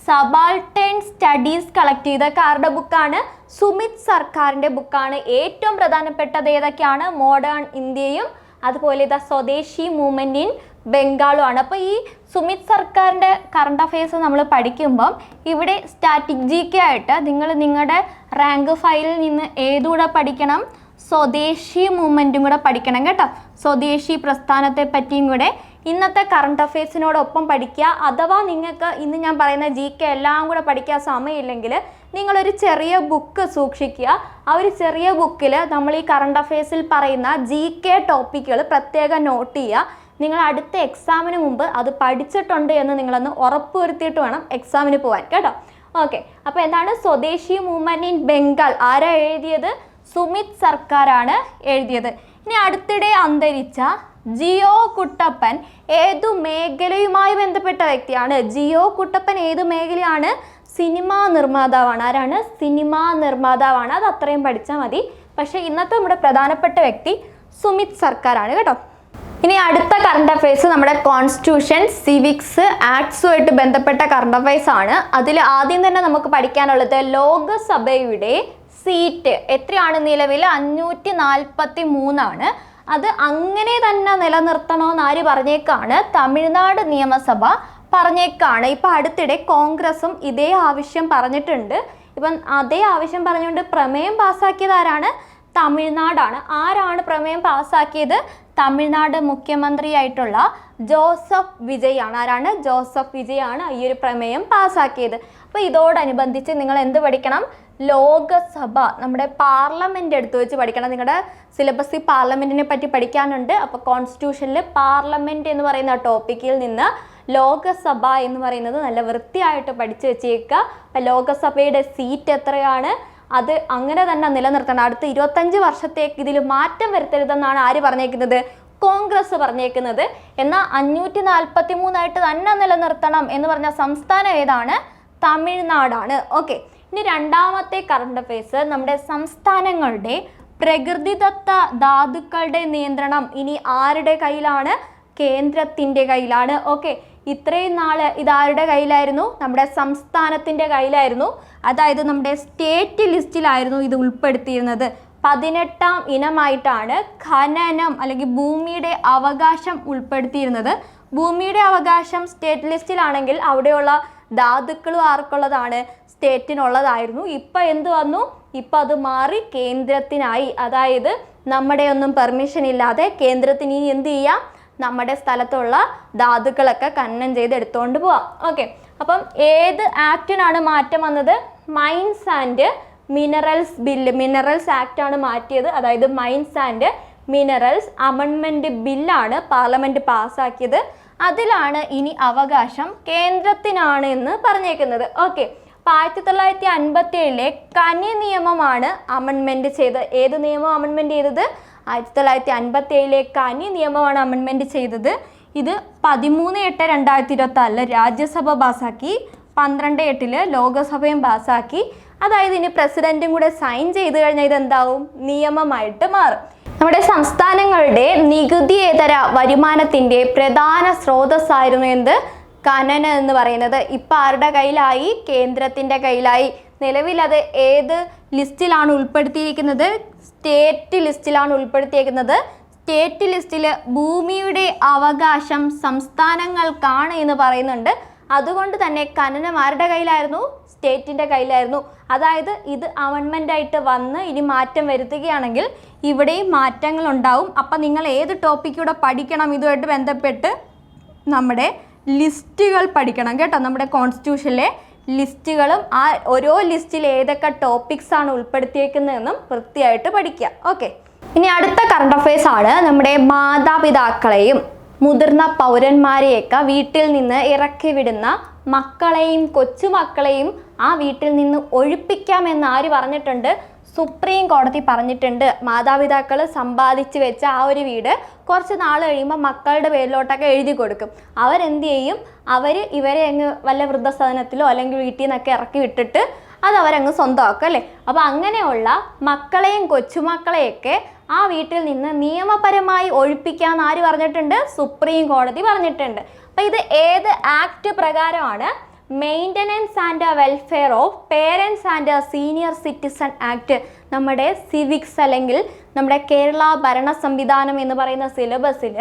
subaltern studies collect ചെയ്തൊക്കെ ആരുടെ ബുക്കാണ്? സുമിത് സർക്കാരിൻ്റെ ബുക്കാണ്. ഏറ്റവും പ്രധാനപ്പെട്ടത് ഏതൊക്കെയാണ്? മോഡേൺ ഇന്ത്യയും അതുപോലെ ദ സ്വദേശി മൂവ്മെൻറ്റ് ഇൻ ബംഗാളും ആണ്. അപ്പോൾ ഈ സുമിത് സർക്കാരിൻ്റെ കറണ്ട് അഫയേഴ്സ് നമ്മൾ പഠിക്കുമ്പം ഇവിടെ സ്റ്റാറ്റിക് ആയിട്ട് നിങ്ങൾ നിങ്ങളുടെ റാങ്ക് ഫയലിൽ നിന്ന് ഏതുകൂടെ പഠിക്കണം? സ്വദേശി മൂവ്മെൻറ്റും കൂടെ പഠിക്കണം കേട്ടോ. സ്വദേശി പ്രസ്ഥാനത്തെ പറ്റിയും കൂടെ ഇന്നത്തെ കറണ്ട് അഫയേഴ്സിനോടൊപ്പം പഠിക്കുക. അഥവാ നിങ്ങൾക്ക് ഇന്ന് ഞാൻ പറയുന്ന GK എല്ലാം കൂടെ പഠിക്കാൻ സമയമില്ലെങ്കിൽ നിങ്ങളൊരു ചെറിയ ബുക്ക് സൂക്ഷിക്കുക. ആ ഒരു ചെറിയ ബുക്കിൽ നമ്മൾ ഈ കറണ്ട് അഫയേഴ്സിൽ പറയുന്ന GK ടോപ്പിക്കുകൾ പ്രത്യേകം നോട്ട് ചെയ്യുക. നിങ്ങൾ അടുത്ത എക്സാമിന് മുമ്പ് അത് പഠിച്ചിട്ടുണ്ട് എന്ന് നിങ്ങളൊന്ന് ഉറപ്പുവരുത്തിയിട്ട് വേണം എക്സാമിന് പോകാൻ കേട്ടോ. ഓക്കെ, അപ്പോൾ എന്താണ്? സ്വദേശി മൂവ്മെൻറ്റ് ഇൻ ബംഗാൾ ആരാ എഴുതിയത്? സുമിത് സർക്കാരാണ് എഴുതിയത്. ഇനി അടുത്തിടെ അന്തരിച്ച ജിയോ കുട്ടപ്പൻ ഏതു മേഖലയുമായി ബന്ധപ്പെട്ട വ്യക്തിയാണ്? ജിയോ കുട്ടപ്പൻ ഏതു മേഖലയാണ്? സിനിമാ നിർമ്മാതാവാണ്. ആരാണ്? സിനിമാ നിർമ്മാതാവാണ്. അത് അത്രയും പഠിച്ചാൽ മതി. പക്ഷേ ഇന്നത്തെ നമ്മുടെ പ്രധാനപ്പെട്ട വ്യക്തി സുമിത് സർക്കാരാണ് കേട്ടോ. ഇനി അടുത്ത കറണ്ട് അഫയേഴ്സ് നമ്മുടെ കോൺസ്റ്റിറ്റ്യൂഷൻ, സിവിക്സ്, ആക്ട്സുമായിട്ട് ബന്ധപ്പെട്ട കറണ്ട് അഫയേഴ്സ് ആണ്. അതിൽ ആദ്യം തന്നെ നമുക്ക് പഠിക്കാനുള്ളത് ലോകസഭയുടെ സീറ്റ് എത്രയാണ്? നിലവിൽ 543. അത് അങ്ങനെ തന്നെ നിലനിർത്തണമെന്ന് ആര് പറഞ്ഞേക്കാണ്? തമിഴ്നാട് നിയമസഭ പറഞ്ഞേക്കാണ്. ഇപ്പം അടുത്തിടെ കോൺഗ്രസും ഇതേ ആവശ്യം പറഞ്ഞിട്ടുണ്ട്. ഇപ്പം അതേ ആവശ്യം പറഞ്ഞുകൊണ്ട് പ്രമേയം പാസ്സാക്കിയത് ആരാണ്? തമിഴ്നാടാണ്. ആരാണ് പ്രമേയം പാസ്സാക്കിയത്? തമിഴ്നാട് മുഖ്യമന്ത്രിയായിട്ടുള്ള ജോസഫ് വിജയ് ആണ്. ആരാണ്? ജോസഫ് വിജയ് ആണ് ഈ ഒരു പ്രമേയം പാസ്സാക്കിയത്. അപ്പോൾ ഇതോടനുബന്ധിച്ച് നിങ്ങൾ എന്ത് പഠിക്കണം? ലോകസഭ, നമ്മുടെ പാർലമെന്റ് എടുത്തു വെച്ച് പഠിക്കണം. നിങ്ങളുടെ സിലബസിൽ പാർലമെന്റിനെ പറ്റി പഠിക്കാനുണ്ട്. അപ്പോൾ കോൺസ്റ്റിറ്റ്യൂഷനിൽ പാർലമെന്റ് എന്ന് പറയുന്ന ടോപ്പിക്കിൽ നിന്ന് ലോകസഭ എന്ന് പറയുന്നത് നല്ല വൃത്തിയായിട്ട് പഠിച്ചു വെച്ചേക്കുക. അപ്പം ലോകസഭയുടെ സീറ്റ് എത്രയാണ്, അത് അങ്ങനെ തന്നെ നിലനിർത്തണം. അടുത്ത 25 വർഷത്തേക്ക് ഇതിൽ മാറ്റം വരുത്തരുതെന്നാണ് ആര് പറഞ്ഞേക്കുന്നത്? കോൺഗ്രസ് പറഞ്ഞേക്കുന്നത്. എന്നാൽ 543 തന്നെ നിലനിർത്തണം എന്ന് പറഞ്ഞ സംസ്ഥാനം ഏതാണ്? തമിഴ്നാടാണ്. ഓക്കെ, ഇനി രണ്ടാമത്തെ കറണ്ട് അഫയേഴ്സ്, നമ്മുടെ സംസ്ഥാനങ്ങളുടെ പ്രകൃതിദത്ത ധാതുക്കളുടെ നിയന്ത്രണം ഇനി ആരുടെ കയ്യിലാണ്? കേന്ദ്രത്തിൻ്റെ കയ്യിലാണ്. ഓക്കെ, ഇത്രയും നാള് ഇതാരുടെ കയ്യിലായിരുന്നു? നമ്മുടെ സംസ്ഥാനത്തിൻ്റെ കയ്യിലായിരുന്നു. അതായത് നമ്മുടെ സ്റ്റേറ്റ് ലിസ്റ്റിലായിരുന്നു ഇത് ഉൾപ്പെടുത്തിയിരുന്നത്. 18ാം ഇനമായിട്ടാണ് ഖനനം അല്ലെങ്കിൽ ഭൂമിയുടെ അവകാശം ഉൾപ്പെടുത്തിയിരുന്നത്. ഭൂമിയുടെ അവകാശം സ്റ്റേറ്റ് ലിസ്റ്റിലാണെങ്കിൽ അവിടെയുള്ള ധാതുക്കളും ആർക്കുള്ളതാണ്? സ്റ്റേറ്റിനുള്ളതായിരുന്നു. ഇപ്പം എന്ത് വന്നു? ഇപ്പം അത് മാറി കേന്ദ്രത്തിനായി. അതായത് നമ്മുടെ ഒന്നും പെർമിഷൻ ഇല്ലാതെ കേന്ദ്രത്തിന് ഇനി എന്ത് ചെയ്യാം? നമ്മുടെ സ്ഥലത്തുള്ള ധാതുക്കളൊക്കെ ഖനനം ചെയ്ത് എടുത്തുകൊണ്ട് പോവാം. ഓക്കെ, അപ്പം ഏത് ആക്ടിനാണ് മാറ്റം വന്നത്? Mines and minerals bill, minerals act ആണ് മാറ്റിയത്. അതായത് മൈൻസ് ആൻഡ് മിനറൽസ് അമെൻമെൻറ്റ് ബില്ലാണ് പാർലമെൻറ്റ് പാസ്സാക്കിയത്. അതിലാണ് ഇനി അവകാശം കേന്ദ്രത്തിനാണ് എന്ന് പറഞ്ഞേക്കുന്നത്. ഓക്കെ, അപ്പോൾ 1957 കനി നിയമമാണ് അമെൻമെൻറ്റ് ചെയ്തത്. ഏത് നിയമം അമെൻമെൻറ്റ് ചെയ്തത്? 1957 കനി നിയമമാണ് അമെൻമെൻറ്റ് ചെയ്തത്. ഇത് 13/8/2024 രാജ്യസഭ പാസ്സാക്കി, 12/8 ലോകസഭയും പാസ്സാക്കി. അതായത് ഇനി പ്രസിഡന്റും കൂടെ സൈൻ ചെയ്ത് കഴിഞ്ഞാൽ ഇതെന്താവും? നിയമമായിട്ട് മാറും. നമ്മുടെ സംസ്ഥാനങ്ങളുടെ നികുതിയേതര വരുമാനത്തിൻ്റെ പ്രധാന സ്രോതസ്സായിരുന്നു എന്ത്? ഖനനം എന്ന് പറയുന്നത്. ഇപ്പം ആരുടെ കയ്യിലായി? കേന്ദ്രത്തിൻ്റെ കയ്യിലായി. നിലവിൽ അത് ഏത് ലിസ്റ്റിലാണ് ഉൾപ്പെടുത്തിയിരിക്കുന്നത്? സ്റ്റേറ്റ് ലിസ്റ്റിലാണ് ഉൾപ്പെടുത്തിയിരിക്കുന്നത്. സ്റ്റേറ്റ് ലിസ്റ്റിൽ ഭൂമിയുടെ അവകാശം സംസ്ഥാനങ്ങൾക്കാണ് എന്ന് പറയുന്നുണ്ട്. അതുകൊണ്ട് തന്നെ ഖനനം ആരുടെ കയ്യിലായിരുന്നു? സ്റ്റേറ്റിൻ്റെ കയ്യിലായിരുന്നു. അതായത് ഇത് അമെൻമെൻ്റ് ആയിട്ട് വന്ന് ഇനി മാറ്റം വരുത്തുകയാണെങ്കിൽ ഇവിടെയും മാറ്റങ്ങൾ ഉണ്ടാവും. അപ്പം നിങ്ങൾ ഏത് ടോപ്പിക്കൂടെ പഠിക്കണം? ഇതുമായിട്ട് ബന്ധപ്പെട്ട് നമ്മുടെ ലിസ്റ്റുകൾ പഠിക്കണം കേട്ടോ. നമ്മുടെ കോൺസ്റ്റിറ്റ്യൂഷനിലെ ലിസ്റ്റുകളും ആ ഓരോ ലിസ്റ്റിൽ ഏതൊക്കെ ടോപ്പിക്സ് ആണ് ഉൾപ്പെടുത്തിയേക്കുന്നതെന്നും വൃത്തിയായിട്ട് പഠിക്കുക. ഓക്കെ, ഇനി അടുത്ത കറണ്ട് അഫയേഴ്സ് ആണ് നമ്മുടെ മാതാപിതാക്കളെയും മുതിർന്ന പൗരന്മാരെയൊക്കെ വീട്ടിൽ നിന്ന് ഇറക്കി വിടുന്ന മക്കളെയും കൊച്ചുമക്കളെയും ആ വീട്ടിൽ നിന്ന് ഒഴിപ്പിക്കാമെന്ന് ആര് പറഞ്ഞിട്ടുണ്ട്? സുപ്രീം കോടതി പറഞ്ഞിട്ടുണ്ട്. മാതാപിതാക്കൾ സമ്പാദിച്ച് വെച്ച ആ ഒരു വീട് കുറച്ച് നാൾ കഴിയുമ്പോൾ മക്കളുടെ പേരിലോട്ടൊക്കെ എഴുതി കൊടുക്കും. അവരെന്ത് ചെയ്യും? ഇവരെ അങ്ങ് വല്ല വൃദ്ധസദനത്തിലോ അല്ലെങ്കിൽ വീട്ടിൽ നിന്നൊക്കെ ഇറക്കി വിട്ടിട്ട് അത് അവരങ്ങ് സ്വന്തമാക്കും അല്ലേ. അപ്പോൾ അങ്ങനെയുള്ള മക്കളെയും കൊച്ചുമക്കളെയൊക്കെ ആ വീട്ടിൽ നിന്ന് നിയമപരമായി ഒഴിപ്പിക്കാമെന്ന് ആര് പറഞ്ഞിട്ടുണ്ട്? സുപ്രീം കോടതി പറഞ്ഞിട്ടുണ്ട്. അപ്പോൾ ഇത് ഏത് ആക്ട് പ്രകാരമാണ്? Maintenance and welfare of parents and senior citizen act. നമ്മുടെ സിവിക്സ് അല്ലെങ്കിൽ നമ്മുടെ കേരള ഭരണ സംവിധാനം എന്ന് പറയുന്ന സിലബസിൽ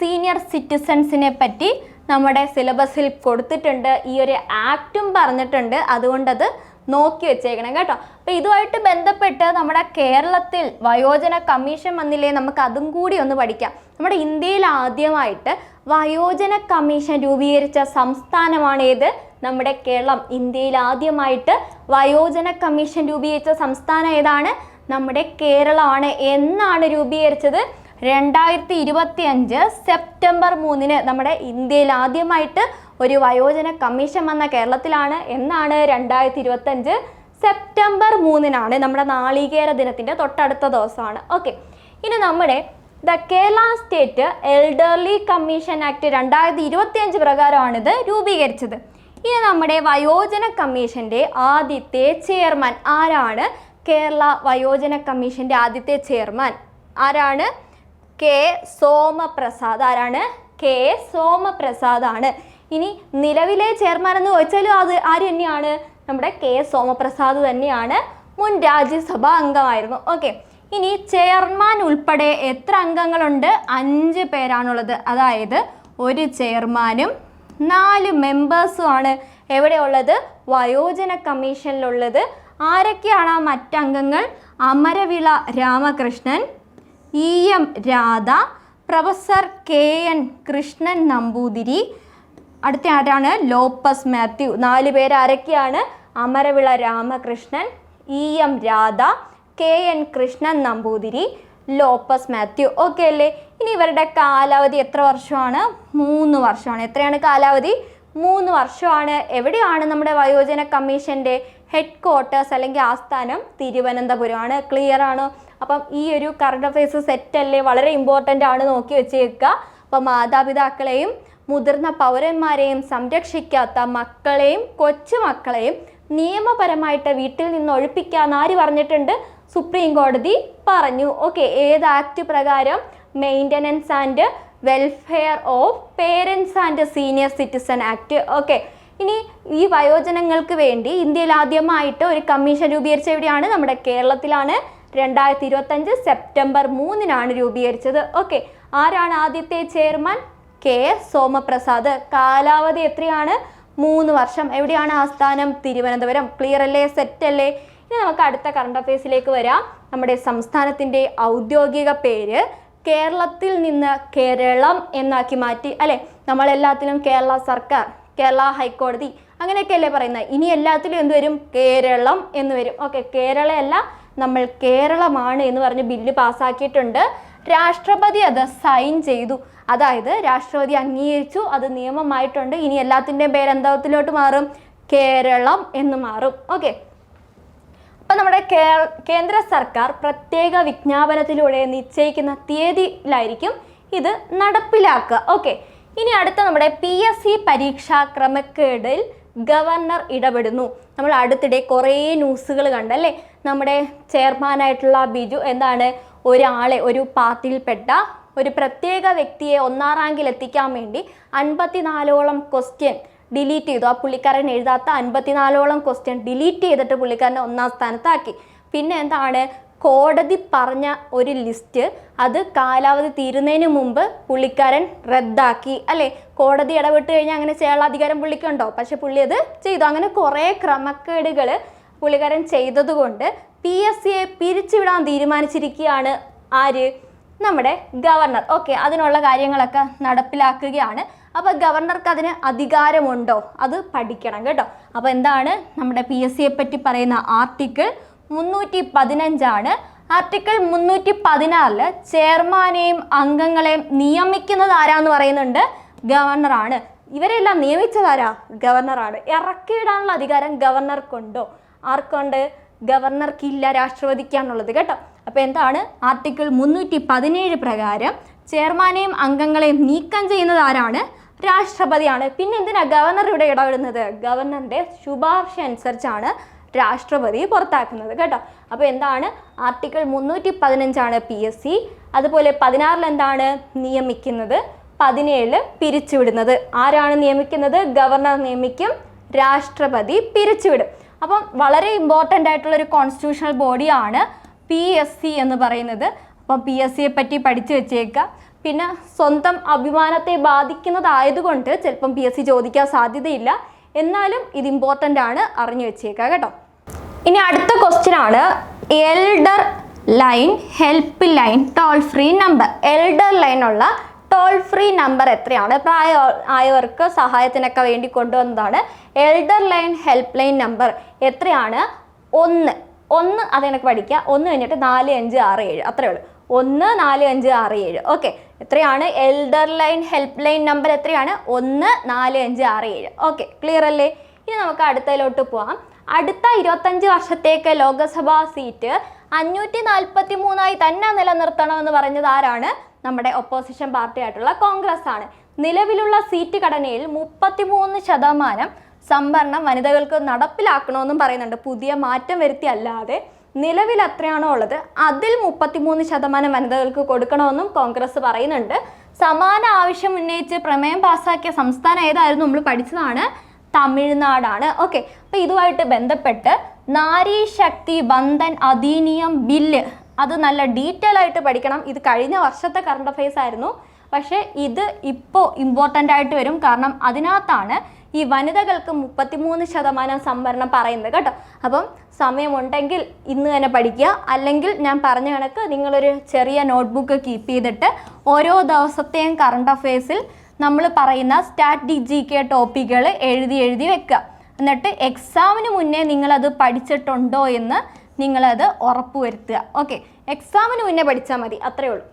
സീനിയർ സിറ്റിസൺസിനെ പറ്റി നമ്മുടെ സിലബസിൽ കൊടുത്തിട്ടുണ്ട്. ഈ ഒരു ആക്റ്റും പറഞ്ഞിട്ടുണ്ട്. അതുകൊണ്ടത് നോക്കി വെച്ചേക്കണം കേട്ടോ. അപ്പോൾ ഇതുമായിട്ട് ബന്ധപ്പെട്ട് നമ്മുടെ കേരളത്തിൽ വയോജന കമ്മീഷൻ വന്നില്ലേ, നമുക്ക് അതും കൂടി ഒന്ന് പഠിക്കാം. നമ്മുടെ ഇന്ത്യയിൽ ആദ്യമായിട്ട് വയോജന കമ്മീഷൻ രൂപീകരിച്ച സംസ്ഥാനമാണ് ഏത്? നമ്മുടെ കേരളം. ഇന്ത്യയിൽ ആദ്യമായിട്ട് വയോജന കമ്മീഷൻ രൂപീകരിച്ച സംസ്ഥാനം ഏതാണ്? നമ്മുടെ കേരളമാണ്. എന്നാണ് രൂപീകരിച്ചത്? 2025 സെപ്റ്റംബർ 3 നമ്മുടെ ഇന്ത്യയിൽ ആദ്യമായിട്ട് ഒരു വയോജന കമ്മീഷൻ വന്ന കേരളത്തിലാണ്. എന്നാണ്? 2025 സെപ്റ്റംബർ 3 നമ്മുടെ നാളികേര ദിനത്തിൻ്റെ തൊട്ടടുത്ത ദിവസമാണ്. ഓക്കെ, ഇനി നമ്മുടെ Kerala state elderly commission act 2025 പ്രകാരമാണിത് രൂപീകരിച്ചത്. ഇനി നമ്മുടെ വയോജന കമ്മീഷൻ്റെ ആദ്യത്തെ ചെയർമാൻ ആരാണ്? കേരള വയോജന കമ്മീഷൻ്റെ ആദ്യത്തെ ചെയർമാൻ ആരാണ്? കെ സോമപ്രസാദ്. ആരാണ്? കെ സോമപ്രസാദ് ആണ്. ഇനി നിലവിലെ ചെയർമാൻ എന്ന് ചോദിച്ചാലും അത് ആര് തന്നെയാണ്? നമ്മുടെ കെ സോമപ്രസാദ് തന്നെയാണ്. മുൻ രാജ്യസഭാ അംഗമായിരുന്നു. ഓക്കെ, ഇനി ചെയർമാൻ ഉൾപ്പെടെ എത്ര അംഗങ്ങളുണ്ട്? 5 പേരാണുള്ളത്. അതായത് ഒരു ചെയർമാനും 4 മെമ്പേഴ്സുമാണ് എവിടെയുള്ളത്? വയോജന കമ്മീഷനിലുള്ളത്. ആരൊക്കെയാണ് ആ മറ്റംഗങ്ങൾ? Amaravila Ramakrishnan, EM Radha, professor KN Krishnan Namboothiri, അടുത്ത ആരാണ് ലോപ്പസ് മാത്യു. 4 പേര് ആരൊക്കെയാണ്? Amaravila Ramakrishnan, EM Radha, KN Krishnan Namboothiri, Lopez Mathew. Okay അല്ലേ? ഇനി ഇവരുടെ കാലാവധി എത്ര വർഷമാണ്? 3 വർഷമാണ്. എത്രയാണ് കാലാവധി? 3 വർഷമാണ്. എവിടെയാണ് നമ്മുടെ വയോജന കമ്മീഷൻ്റെ ഹെഡ് ക്വാർട്ടേഴ്സ് അല്ലെങ്കിൽ ആസ്ഥാനം? തിരുവനന്തപുരമാണ്. ക്ലിയർ ആണോ? അപ്പം ഈ ഒരു കറണ്ട് അഫയേഴ്സ് സെറ്റ് അല്ലേ? വളരെ ഇമ്പോർട്ടൻ്റ് ആണ്, നോക്കി വെച്ചേക്കുക. അപ്പം മാതാപിതാക്കളെയും മുതിർന്ന പൗരന്മാരെയും സംരക്ഷിക്കാത്ത മക്കളെയും കൊച്ചുമക്കളെയും നിയമപരമായിട്ട് വീട്ടിൽ നിന്ന് ഒഴിപ്പിക്കാന്ന് ആര് പറഞ്ഞിട്ടുണ്ട്? സുപ്രീം കോടതി പറഞ്ഞു. ഓക്കെ, ഏത് ആക്ട് പ്രകാരം? Maintenance and welfare of parents and senior citizen act. Okay, ഇനി ഈ വയോജനങ്ങൾക്ക് വേണ്ടി ഇന്ത്യയിൽ ആദ്യമായിട്ട് ഒരു കമ്മീഷൻ രൂപീകരിച്ച എവിടെയാണ്? നമ്മുടെ കേരളത്തിലാണ്. 2025 സെപ്റ്റംബർ 3-നാണ് രൂപീകരിച്ചത്. ഓക്കെ, ആരാണ് ആദ്യത്തെ ചെയർമാൻ? KS സോമപ്രസാദ്. കാലാവധി എത്രയാണ്? 3 വർഷം. എവിടെയാണ് ആസ്ഥാനം? തിരുവനന്തപുരം. ക്ലിയർ അല്ലേ? സെറ്റ് അല്ലേ? ഇനി നമുക്ക് അടുത്ത കറണ്ട് അഫയേഴ്സിലേക്ക് വരാം. നമ്മുടെ സംസ്ഥാനത്തിൻ്റെ ഔദ്യോഗിക പേര് കേരളത്തിൽ നിന്ന് കേരളം എന്നാക്കി മാറ്റി അല്ലേ? നമ്മളെല്ലാത്തിലും കേരള സർക്കാർ, കേരള ഹൈക്കോടതി അങ്ങനെയൊക്കെ അല്ലേ പറയുന്നത്? ഇനി എല്ലാത്തിലും എന്ത് വരും? കേരളം എന്ന് വരും. ഓക്കെ, കേരളയല്ല, നമ്മൾ കേരളമാണ് എന്ന് പറഞ്ഞ് ബില്ല് പാസ്സാക്കിയിട്ടുണ്ട്. രാഷ്ട്രപതി അത് സൈൻ ചെയ്തു. അതായത് രാഷ്ട്രപതി അംഗീകരിച്ചു, അത് നിയമമായിട്ടുണ്ട്. ഇനി എല്ലാത്തിൻ്റെയും പേര് എന്താത്തിലോട്ട് മാറും? കേരളം എന്ന് മാറും. ഓക്കെ, അപ്പം നമ്മുടെ കേന്ദ്ര സർക്കാർ പ്രത്യേക വിജ്ഞാപനത്തിലൂടെ നിശ്ചയിക്കുന്ന തീയതിയിലായിരിക്കും ഇത് നടപ്പിലാക്കുക. ഓക്കെ, ഇനി അടുത്ത നമ്മുടെ PSC പരീക്ഷാ ക്രമക്കേടിൽ ഗവർണർ ഇടപെടുന്നു. നമ്മൾ അടുത്തിടെ കുറേ ന്യൂസുകൾ കണ്ടല്ലേ? നമ്മുടെ ചെയർമാനായിട്ടുള്ള ബിജു എന്താണ്, ഒരാളെ, ഒരു പാർട്ടിയിൽപ്പെട്ട ഒരു പ്രത്യേക വ്യക്തിയെ 1ാം റാങ്കിൽ എത്തിക്കാൻ വേണ്ടി 54ഓളം ക്വസ്റ്റ്യൻ ഡിലീറ്റ് ചെയ്തു. ആ പുള്ളിക്കാരൻ എഴുതാത്ത 54ഓളം ക്വസ്റ്റ്യൻ ഡിലീറ്റ് ചെയ്തിട്ട് പുള്ളിക്കാരനെ 1ാം സ്ഥാനത്താക്കി. പിന്നെ എന്താണ്, കോടതി പറഞ്ഞ ഒരു ലിസ്റ്റ് അത് കാലാവധി തീരുന്നതിന് മുമ്പ് പുള്ളിക്കാരൻ റദ്ദാക്കി അല്ലേ? കോടതി ഇടപെട്ട് കഴിഞ്ഞാൽ അങ്ങനെ ചെയ്യാനുള്ള അധികാരം പുള്ളിക്കുണ്ടോ? പക്ഷെ പുള്ളി അത് ചെയ്തു. അങ്ങനെ കുറേ ക്രമക്കേടുകൾ പുള്ളിക്കാരൻ ചെയ്തതുകൊണ്ട് PSCയെ പിരിച്ചുവിടാൻ തീരുമാനിച്ചിരിക്കുകയാണ്. ആര്? നമ്മുടെ ഗവർണർ. ഓക്കെ, അതിനുള്ള കാര്യങ്ങളൊക്കെ നടപ്പിലാക്കുകയാണ്. അപ്പോൾ ഗവർണർക്ക് അതിന് അധികാരമുണ്ടോ? അത് പഠിക്കണം കേട്ടോ. അപ്പോൾ എന്താണ് നമ്മുടെ PSCയെ പറ്റി പറയുന്ന ആർട്ടിക്കിൾ 315 ആർട്ടിക്കിൾ 316 ചെയർമാനെയും അംഗങ്ങളെയും നിയമിക്കുന്നത് ആരാന്ന് പറയുന്നുണ്ട്? ഗവർണറാണ്. ഇവരെല്ലാം നിയമിച്ചതാരാ? ഗവർണറാണ്. ഇറക്കിയിടാനുള്ള അധികാരം ഗവർണർക്കുണ്ടോ? ആർക്കുണ്ട്? ഗവർണർക്കില്ല, രാഷ്ട്രപതിക്കാണുള്ളത് കേട്ടോ. അപ്പോൾ എന്താണ്, ആർട്ടിക്കിൾ 317 പ്രകാരം ചെയർമാനെയും അംഗങ്ങളെയും നീക്കം ചെയ്യുന്നത് ആരാണ്? രാഷ്ട്രപതിയാണ്. പിന്നെ എന്തിനാ ഗവർണർ ഇവിടെ ഇടപെടുന്നത്? ഗവർണറിൻ്റെ ശുപാർശ അനുസരിച്ചാണ് രാഷ്ട്രപതി പുറത്താക്കുന്നത് കേട്ടോ. അപ്പോൾ എന്താണ്, ആർട്ടിക്കിൾ 315 PSC. അതുപോലെ 16 എന്താണ് നിയമിക്കുന്നത്, 17 പിരിച്ചുവിടുന്നത്. ആരാണ് നിയമിക്കുന്നത്? ഗവർണർ നിയമിക്കും, രാഷ്ട്രപതി പിരിച്ചുവിടും. അപ്പം വളരെ ഇമ്പോർട്ടൻ്റ് ആയിട്ടുള്ളൊരു കോൺസ്റ്റിറ്റ്യൂഷണൽ ബോഡിയാണ് PSC എന്ന് പറയുന്നത്. അപ്പം PSCയെ പറ്റി പഠിച്ചു വെച്ചേക്കുക. പിന്നെ സ്വന്തം അഭിമാനത്തെ ബാധിക്കുന്നതായതുകൊണ്ട് ചിലപ്പം PSC ചോദിക്കാൻ സാധ്യതയില്ല. എന്നാലും ഇത് ഇമ്പോർട്ടൻ്റ് ആണ്, അറിഞ്ഞു വെച്ചേക്കുക കേട്ടോ. ഇനി അടുത്ത ക്വസ്റ്റ്യൻ ആണ് elder line help line toll free number. Elder ലൈനുള്ള ടോൾ ഫ്രീ നമ്പർ എത്രയാണ്? പ്രായമായവർക്ക് സഹായത്തിനൊക്കെ വേണ്ടി കൊണ്ടുവന്നതാണ്. Elder line help line number എത്രയാണ്? 1 അതെനിക്ക് പഠിക്കുക. 1 കഴിഞ്ഞിട്ട് 4 5 6 7 അത്രേ ഉള്ളൂ. 1 4 5 6 7. ഓക്കെ, എത്രയാണ് elder line help line number? എത്രയാണ്? 1 4 5 6 7. ഓക്കെ, ക്ലിയർ അല്ലേ? ഇനി നമുക്ക് അടുത്തതിലോട്ട് പോവാം. അടുത്ത 25 വർഷത്തേക്ക് ലോക്സഭാ സീറ്റ് 543 തന്നെ നിലനിർത്തണമെന്ന് പറഞ്ഞത് ആരാണ്? നമ്മുടെ ഒപ്പോസിഷൻ പാർട്ടി ആയിട്ടുള്ള കോൺഗ്രസ് ആണ്. നിലവിലുള്ള സീറ്റ് ഘടനയിൽ 33% സംവരണം വനിതകൾക്ക് നടപ്പിലാക്കണമെന്നും പറയുന്നുണ്ട്. പുതിയ മാറ്റം വരുത്തി അല്ലാതെ നിലവിൽ എത്രയാണോ ഉള്ളത് അതിൽ 33% വനിതകൾക്ക് കൊടുക്കണമെന്നും കോൺഗ്രസ് പറയുന്നുണ്ട്. സമാന ആവശ്യം ഉന്നയിച്ച് പ്രമേയം പാസ്സാക്കിയ സംസ്ഥാനം ഏതായിരുന്നു? നമ്മൾ പഠിച്ചതാണ്, തമിഴ്നാടാണ്. ഓക്കെ, അപ്പോൾ ഇതുമായിട്ട് ബന്ധപ്പെട്ട് നാരി ശക്തി ബന്ധൻ അധിനിയം ബില്ല് അത് നല്ല ഡീറ്റെയിൽ ആയിട്ട് പഠിക്കണം. ഇത് കഴിഞ്ഞ വർഷത്തെ കറണ്ട് അഫയേഴ്സ് ആയിരുന്നു, പക്ഷേ ഇത് ഇപ്പോൾ ഇമ്പോർട്ടൻ്റ് ആയിട്ട് വരും. കാരണം അതിനകത്താണ് ഈ വനിതകൾക്ക് 33% സംവരണം പറയുന്നത് കേട്ടോ. അപ്പം സമയമുണ്ടെങ്കിൽ ഇന്ന് തന്നെ പഠിക്കുക. അല്ലെങ്കിൽ ഞാൻ പറഞ്ഞ കണക്ക് നിങ്ങളൊരു ചെറിയ നോട്ട്ബുക്ക് കീപ്പ് ചെയ്തിട്ട് ഓരോ ദിവസത്തെയും കറണ്ട് അഫയേഴ്സിൽ നമ്മൾ പറയുന്ന സ്റ്റാറ്റിക് ടോപ്പിക്കുകൾ എഴുതി വെക്കുക. എന്നിട്ട് എക്സാമിന് മുന്നേ നിങ്ങളത് പഠിച്ചിട്ടുണ്ടോ എന്ന് നിങ്ങളത് ഉറപ്പുവരുത്തുക. ഓക്കെ, എക്സാമിന് മുന്നേ പഠിച്ചാൽ മതി, അത്രയേ ഉള്ളൂ.